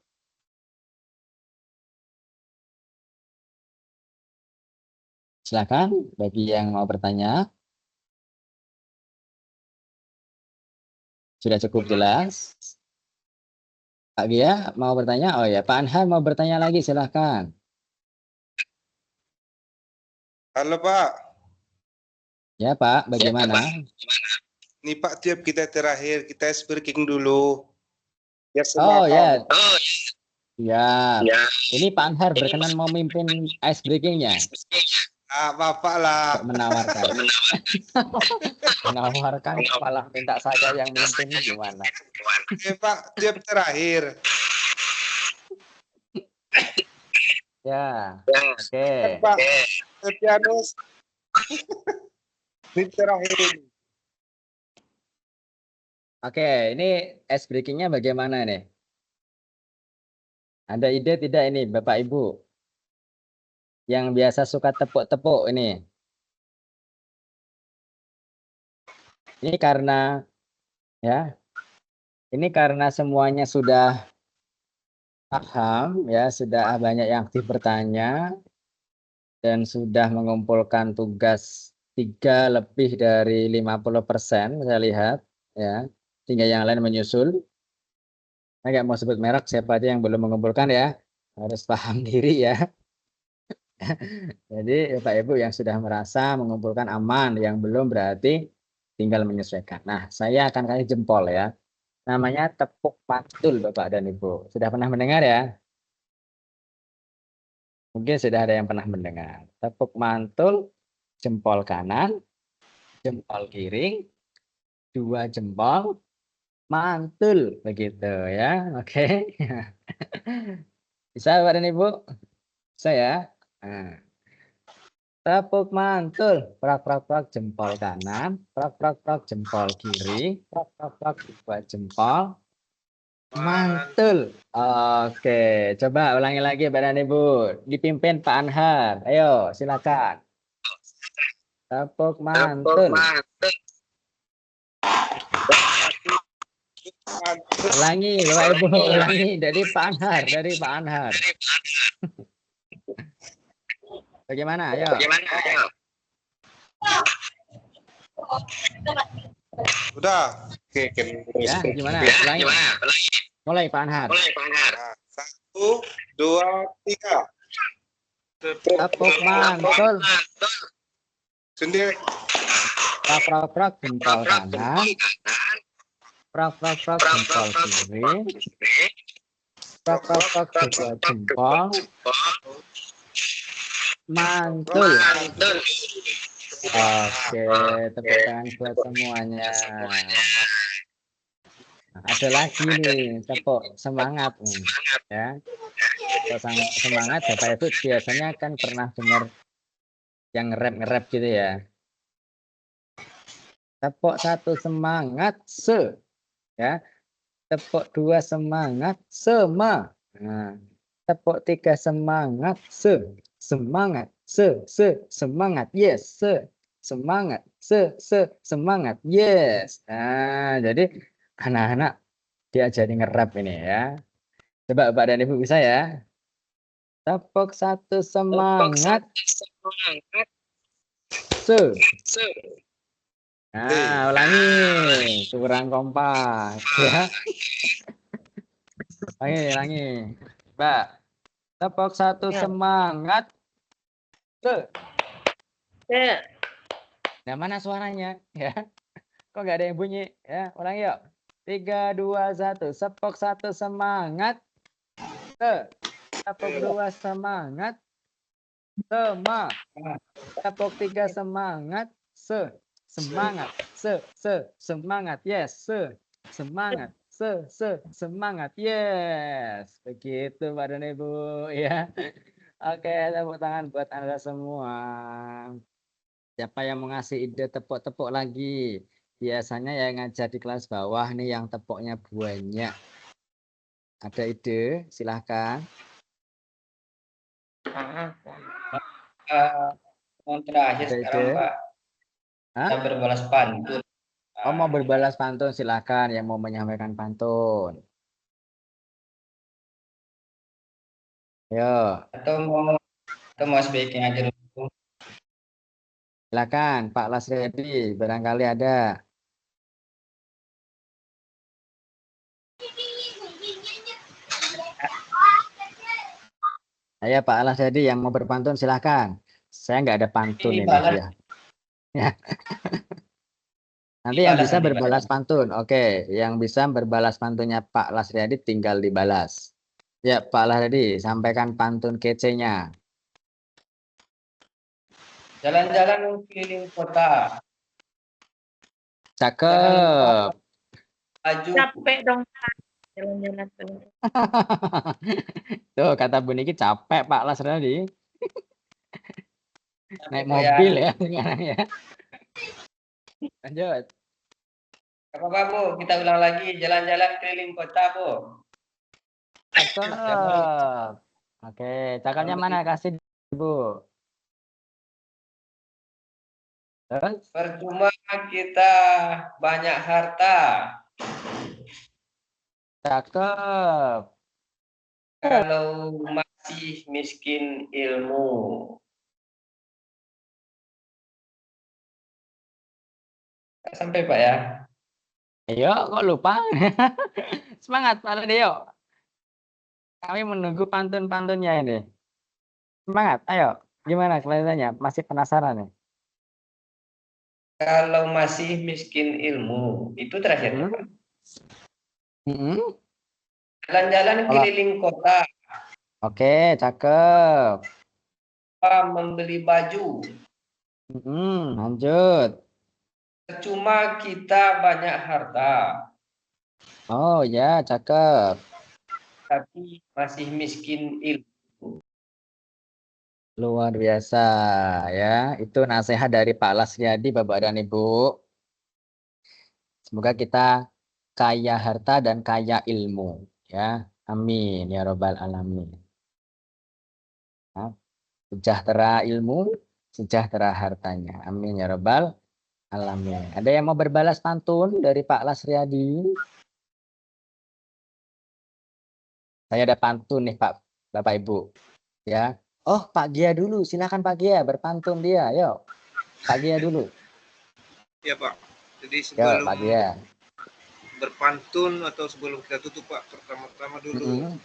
Silakan bagi yang mau bertanya. Sudah cukup jelas? Pak Gia mau bertanya? Oh ya, Pak Anhar mau bertanya lagi, silakan. Halo Pak. Ya Pak, bagaimana? Nih Pak, tiap kita terakhir kita ice breaking dulu. Ya, oh ya. Ya. Ini Pak Anhar berkenan mau mimpin ice breakingnya. Bapak lah. Menawarkan. Menawarkan malah minta saya yang mimpin gimana? Pak, tiap terakhir. Ya. Oke. Pak, Pianus. Ini terakhir ini. Oke, ini ice breakingnya bagaimana nih? Ada ide tidak ini Bapak Ibu? Yang biasa suka tepuk-tepuk ini. Ini karena ya. Ini karena semuanya sudah paham ya, sudah banyak yang aktif bertanya. dan sudah mengumpulkan tugas 3 lebih dari 50%, saya lihat ya. Tinggal yang lain menyusul. Saya nggak mau sebut merek, siapa aja yang belum mengumpulkan ya. Harus paham diri ya. Jadi Bapak Ibu yang sudah merasa mengumpulkan aman, yang belum berarti tinggal menyesuaikan. Nah, saya akan kasih jempol ya. Namanya tepuk mantul Bapak dan Ibu. Sudah pernah mendengar ya? Mungkin sudah ada yang pernah mendengar. Tepuk mantul, jempol kanan, jempol kiri, 2 jempol, mantul begitu ya. Oke. Bisa Bapak dan Ibu? Bisa ya? Nah. Tepuk mantul, prak prak prak jempol kanan, prak prak prak jempol kiri, prak prak prak 2 jempol, mantul. Oke, coba ulangi lagi Bapak dan Ibu. Dipimpin Pak Anhar. Ayo, silakan. Tepuk mantul. Ulangi, Bapak Ibu, ulangi dari Pak Anhar, dari Pak Anhar. Bagaimana? Ayo. Udah. Oke, Ya, gimana? Ulangi. Mulai Pak Anhar. Nah, 1, 2, 3. Tepuk mantul. Sendiri. Prak prak prak jempol kanan. Prak prak prak jempol kiri. Prak prak prak 2 jempol. Mantul. Oke, tepuk tangan buat semuanya. Nah, ada lagi nih, tepuk semangat nih, ya. Tepuk semangat, Bapak Ibu biasanya kan pernah dengar yang nge-rap gitu ya. Tepuk 1 semangat, ya. Tepuk 2 semangat, sema. Nah, tepuk 3 semangat, semangat, semangat, yes, semangat, semangat, yes. Nah, jadi anak-anak diajari nge-rap ini ya. Coba Bapak dan Ibu bisa ya. Tepuk 1 semangat, Nah, ulangi, kurang kompak ya. Ulangi. Mbak, tepuk 1 semangat, Nah, mana suaranya ya? Kok nggak ada yang bunyi ya? Ulangi yuk. 3, 2, 1. Tepuk 1 semangat, tepuk 2 semangat, tepuk 3 semangat, semangat, semangat, yes, semangat, semangat, yes. Begitu Pak dan Ibu ya. Oke, tepuk tangan buat Anda semua. Siapa yang mau ngasih ide tepuk-tepuk lagi? Biasanya yang ngajar di kelas bawah nih yang tepuknya banyak. Ada ide? Silahkan. Yang terakhir Ada sekarang ide? Pak. Kita berbalas pantun. Oh, mau berbalas pantun silahkan yang mau menyampaikan pantun. Ayo. Atau mau speaking aja dulu. Silakan Pak Lasredi, barangkali ada. Ayo Pak Lasredi yang mau berpantun silahkan. Saya nggak ada pantun ini ya. Nanti yang bisa berbalas pantun. Oke, yang bisa berbalas pantunnya Pak Lasredi tinggal dibalas. Ya Pak Lasredi, sampaikan pantun kece-nya. Jalan-jalan keliling kota. Cakep. Capek dong jalan-jalan tuh. Tuh kata Bu Niki capek Pak Lasredi. Naik mobil ya sekarang ya. Lanjut. Apa Bu? Kita ulang lagi jalan-jalan keliling kota Bu. Cakep. Oke, cakepnya mana kasih Bu. Terus? Percuma kita banyak harta. Cakep. Kalau masih miskin ilmu. Sampai Pak ya. Ayo, kok lupa? Semangat Pak Ladeo. Kami menunggu pantun-pantunnya ini. Semangat, ayo. Gimana kelihatannya? Masih penasaran nih? Kalau masih miskin ilmu, itu terakhirnya Pak. Jalan-jalan keliling kota. Oke, cakep. Membeli baju. Lanjut. Cuma kita banyak harta. Oh ya, cakep. Tapi masih miskin ilmu. Luar biasa ya. Itu nasihat dari Pak Lasriyadi, Bapak dan Ibu. Semoga kita kaya harta dan kaya ilmu ya. Amin ya robbal alamin. Nah, sejahtera ilmu, sejahtera hartanya. Amin ya robbal alamin. Ada yang mau berbalas pantun dari Pak Lasriyadi? Saya ada pantun nih Pak, Bapak Ibu. Ya. Oh, Pak Gia dulu. Silakan Pak Gia berpantun dia. Ayo. Pak Gia dulu. Ya Pak. Jadi sebelum Pak Gia berpantun atau sebelum kita tutup Pak, pertama-tama dulu.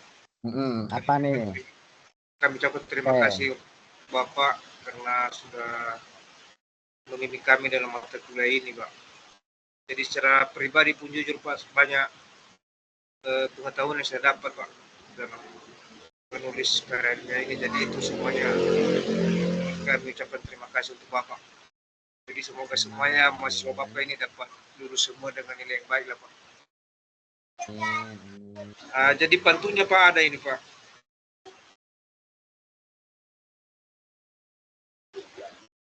Apa nih? Kami ucapkan terima kasih Bapak karena sudah membimbing kami dalam mata kuliah ini Pak. Jadi secara pribadi pun jujur Pak, banyak pengetahuan yang saya dapat Pak dalam menulis karyanya ini. Jadi itu semuanya kami ucapkan terima kasih untuk Bapak. Jadi semoga semuanya mahasiswa Bapak ini dapat lulus semua dengan nilai yang baik lah Pak. Jadi pantunnya Pak ada ini Pak.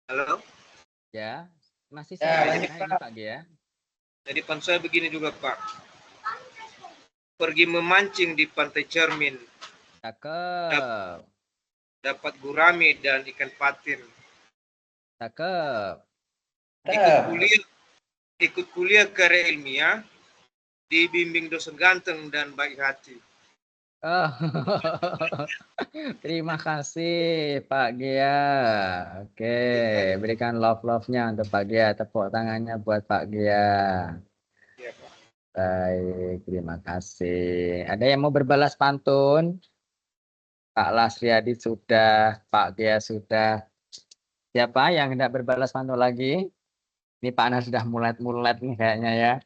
Halo? Ya, masih saya ini Pak Gia. Jadi pantun saya begini juga Pak. Pergi memancing di pantai Cermin. Cakep. Dapat gurame dan ikan patin. Cakep. Ikut kuliah karya ilmiah, dibimbing dosen ganteng dan baik hati. Oh, terima kasih Pak Gia. Oke, berikan love-nya untuk Pak Gia. Tepuk tangannya buat Pak Gia. Ya, Pak. Baik, terima kasih. Ada yang mau berbalas pantun? Pak Lasriyadi sudah, Pak Gia sudah. Siapa yang hendak berbalas pantun lagi? Ini Pak Ana sudah mulet-mulet nih kayaknya ya.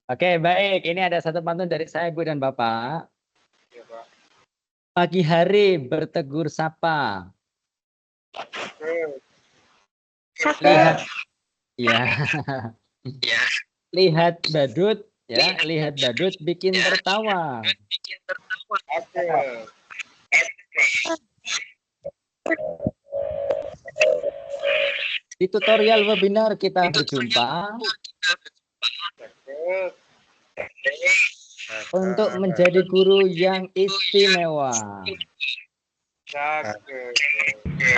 Oke, baik. Ini ada satu pantun dari saya, Ibu dan Bapak. Ya, Pak. Pagi hari bertegur sapa. Lihat, ya. Lihat badut, ya. Lihat badut bikin tertawa. Di tutorial webinar kita berjumpa untuk menjadi guru yang istimewa.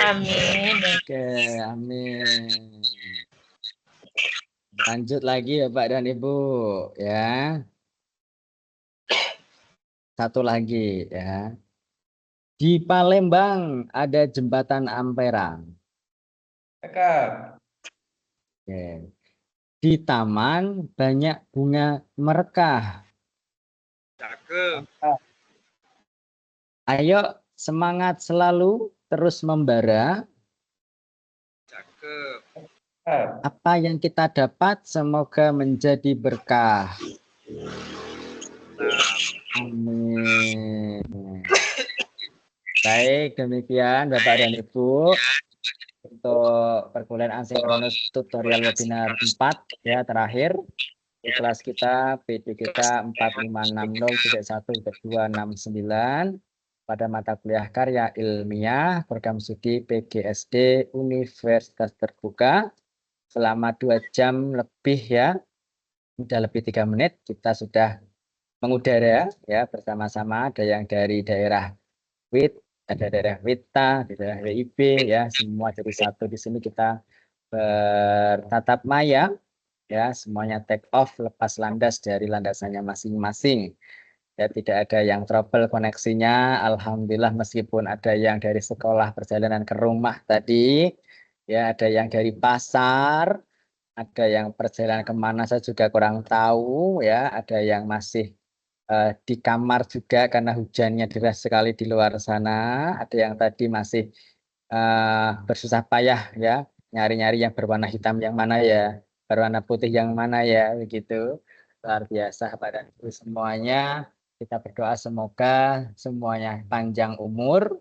Amin. Oke, amin. Lanjut lagi ya Pak dan Ibu ya. Satu lagi ya. Di Palembang ada jembatan Ampera. Oke. Di taman banyak bunga merekah. Cakep. Ayo semangat selalu terus membara. Cakep. Apa yang kita dapat semoga menjadi berkah. Amin. Baik, demikian Bapak dan Ibu untuk perkuliahan asinkronus tutorial webinar 4 ya terakhir. Di kelas kita PD kita 45603129 pada mata kuliah karya ilmiah program studi PGSD Universitas Terbuka selama 2 jam lebih ya. Sudah lebih 3 menit kita sudah mengudara ya bersama-sama. Ada yang dari daerah WIT, ada daerah WITA, daerah WIB ya, semua jadi satu di sini kita bertatap maya ya, semuanya take off lepas landas dari landasannya masing-masing. Ya, tidak ada yang trouble koneksinya. Alhamdulillah meskipun ada yang dari sekolah perjalanan ke rumah tadi Ya, ada yang dari pasar, ada yang perjalanan kemana saya juga kurang tahu ya, ada yang masih di kamar juga karena hujannya deras sekali di luar sana, ada yang tadi masih bersusah payah ya, nyari-nyari yang berwarna hitam yang mana ya, berwarna putih yang mana ya, begitu. Luar biasa pada itu semuanya. Kita berdoa semoga semuanya panjang umur,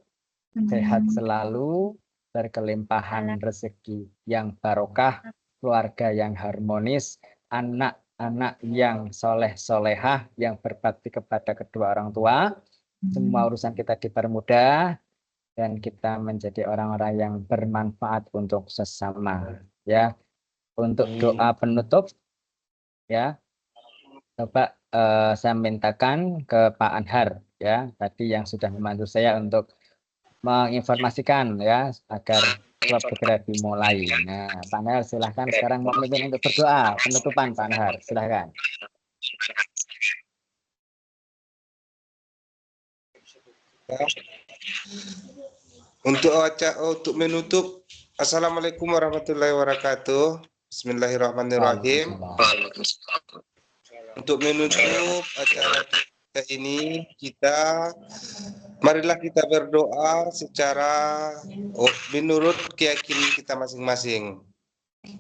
sehat selalu, berkelimpahan rezeki yang barokah, keluarga yang harmonis, anak-anak yang soleh-solehah, yang berbakti kepada kedua orang tua. Semua urusan kita dipermudah dan kita menjadi orang-orang yang bermanfaat untuk sesama. Ya, untuk doa penutup, ya, coba saya mintakan ke Pak Anhar, ya, tadi yang sudah membantu saya untuk menginformasikan ya agar klub segera dimulai. Nah, Pak Anhar silahkan sekarang memimpin untuk berdoa penutupan, Pak Anhar, silahkan. Untuk menutup, Assalamualaikum warahmatullahi wabarakatuh. Bismillahirrahmanirrahim. Untuk menutup acara kita ini, marilah kita berdoa secara menurut keyakinan kita masing-masing.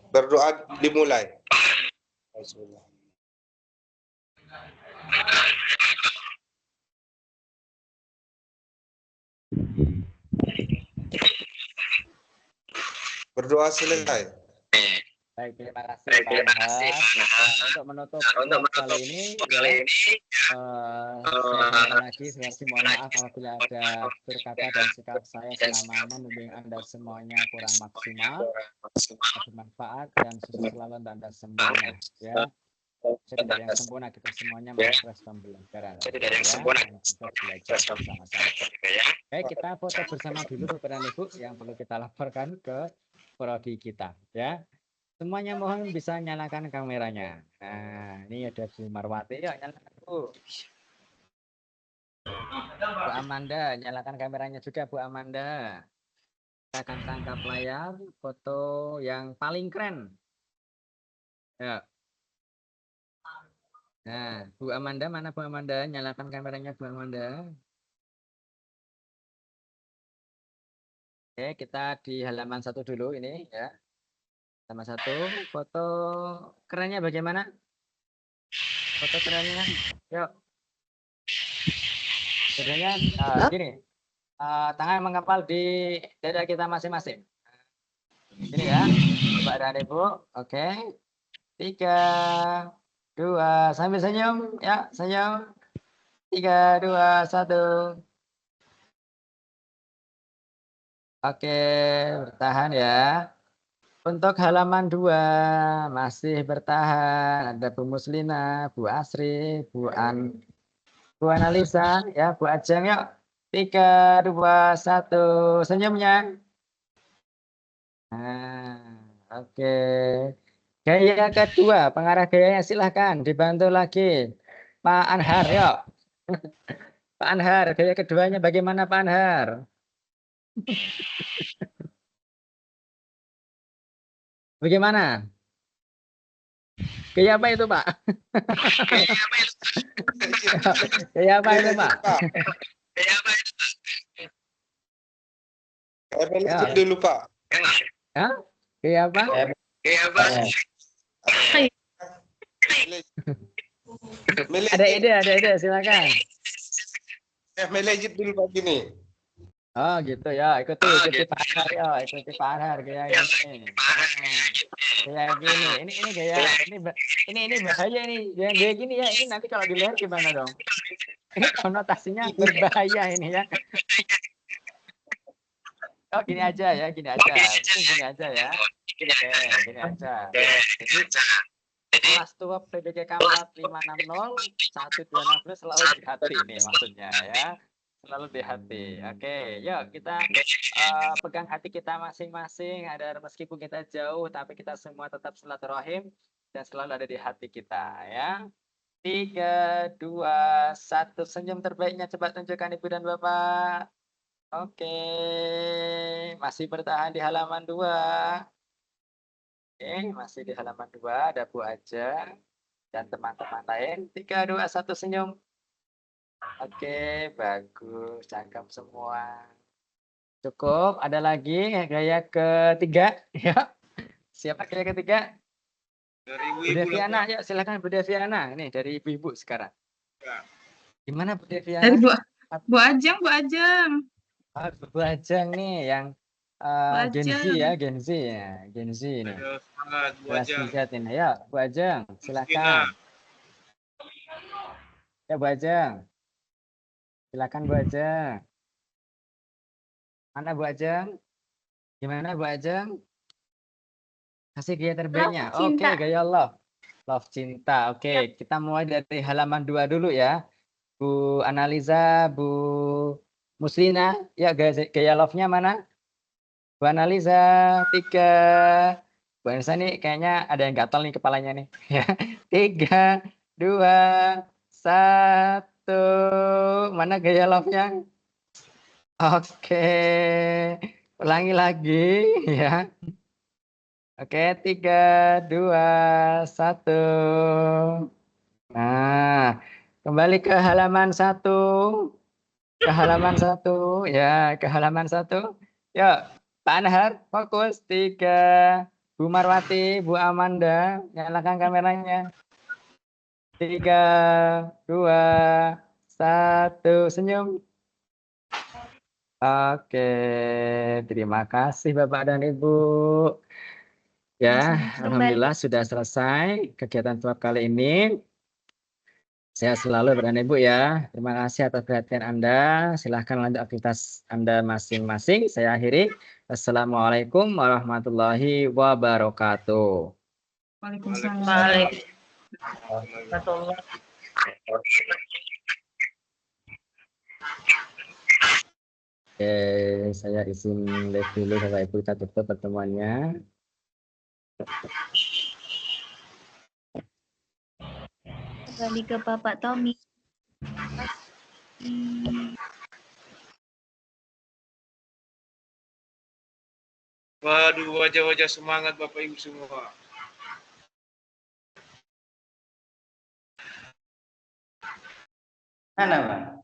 Berdoa dimulai. Berdoa selesai. Baik, terima kasih Pak Anhar. Untuk menutup kali ini, saya lagi mohon maaf apabila ada berkata dan sikap saya selama membimbing Anda semuanya kurang maksimal, bermanfaat dan sukses selalu untuk Anda semuanya. Ya, jadi dari yang sempurna kita semuanya mengakses pembelajaran. Jadi yang sempurna kita belajar bersama-sama. Baik, kita foto bersama dulu Bapak dan Ibu yang perlu kita laporkan ke prodi kita. Ya. Semuanya mohon bisa nyalakan kameranya. Nah, ini ada Bu Marwati. Yuk, nyalakan Bu. Bu Amanda, nyalakan kameranya juga Bu Amanda. Kita akan tangkap layar foto yang paling keren. Ya. Nah, Bu Amanda, mana Bu Amanda? Nyalakan kameranya Bu Amanda. Oke, kita di halaman 1 dulu ini ya. Sama satu, foto kerennya bagaimana? Foto kerennya, yuk. Sebenarnya gini, tangan mengepal di dada kita masing-masing. Ini ya, Bapak dan Ibu. Oke, 3, 2, sambil senyum, ya senyum. 3, 2, 1. Oke, bertahan ya. Untuk halaman 2 masih bertahan, ada Bu Muslina, Bu Asri, Bu Analisa, ya Bu Ajeng, yuk 3, 2, 1, senyumnya. Nah, oke. Gaya kedua, pengarah gayanya silahkan dibantu lagi, Pak Anhar, yuk. Pak Anhar, gaya keduanya bagaimana Pak Anhar? Bagaimana? Gaya apa itu, Pak? Gaya apa itu, Pak? Saya dulu, Pak. Ya? Gaya apa? Gaya apa? Ada ide, silakan. Melejit dulu Pak gini. Oh gitu ya, ikuti Pak Anhar ya, ikuti Pak Anhar gaya gini. Kayak gini, ini gaya, ini bahaya nih, jangan gaya gini ya, ini nanti kalau di leher gimana dong? Ini konotasinya berbahaya ini ya. Oh gini aja ya, gini aja ya. Gini aja. Jadi kelas tua PBG Kamrat 560 1260 selalu di hati ini maksudnya ya. Selalu di hati. Oke, yuk kita pegang hati kita masing-masing. Ada meskipun kita jauh, tapi kita semua tetap silaturahim dan selalu ada di hati kita ya. 3, 2, 1, senyum terbaiknya coba tunjukkan Ibu dan Bapak. Oke, masih bertahan di halaman 2. Oke, masih di halaman 2, ada Bu Ajeng dan teman-teman lain. 3, 2, 1, senyum. Oke, bagus, cakep semua. Cukup, ada lagi gaya ketiga. Ya, siapa gaya ketiga? Dari Bu ibu-ibu lah, Deviana, Pak. yuk silakan Bu Deviana. Ini dari ibu-ibu sekarang. Ya. Gimana Bu Deviana? Dari Bu Ajeng, Bu Ajeng. Bu Ajeng nih yang Gen Z ya, Gen Z ya, Gen Z ini. Ayo, semangat Bu Kelas Ajeng. 3 ini. Ya, Bu Ajeng, silakan. Ya, Bu Ajeng. Silakan Bu Ajeng. Mana Bu Ajeng? Gimana Bu Ajeng? Kasih gaya terbaiknya. Love, Oke, cinta. gaya love. Love cinta. Oke, kita mulai dari halaman 2 dulu ya. Bu Analiza, Bu Muslina. Ya, gaya love-nya mana? Bu Analiza, 3. Bu Anissa nih kayaknya ada yang gatal nih kepalanya nih. Ya, 3, 2, 1. Mana gaya love-nya? Oke, ulangi lagi ya. Oke, 3, 2, 1. Nah, kembali ke halaman 1. Ke halaman 1. Ya, ke halaman 1. Yuk, Pak Anhar, fokus. 3. Bu Marwati, Bu Amanda, nyalakan kameranya. 3, 2, 1. Senyum. Oke, terima kasih Bapak dan Ibu. Ya, alhamdulillah sudah selesai kegiatan tuap kali ini. Sehat selalu Bapak dan Ibu ya. Terima kasih atas perhatian Anda. Silahkan lanjut aktivitas Anda masing-masing. Saya akhiri. Assalamualaikum warahmatullahi wabarakatuh. Waalaikumsalam. Oke, saya izin live dulu Bapak Ibu, kita tutup pertemuannya. Kembali ke Bapak Tommy. Waduh, wajah-wajah semangat Bapak Ibu semua. Mana, Bang?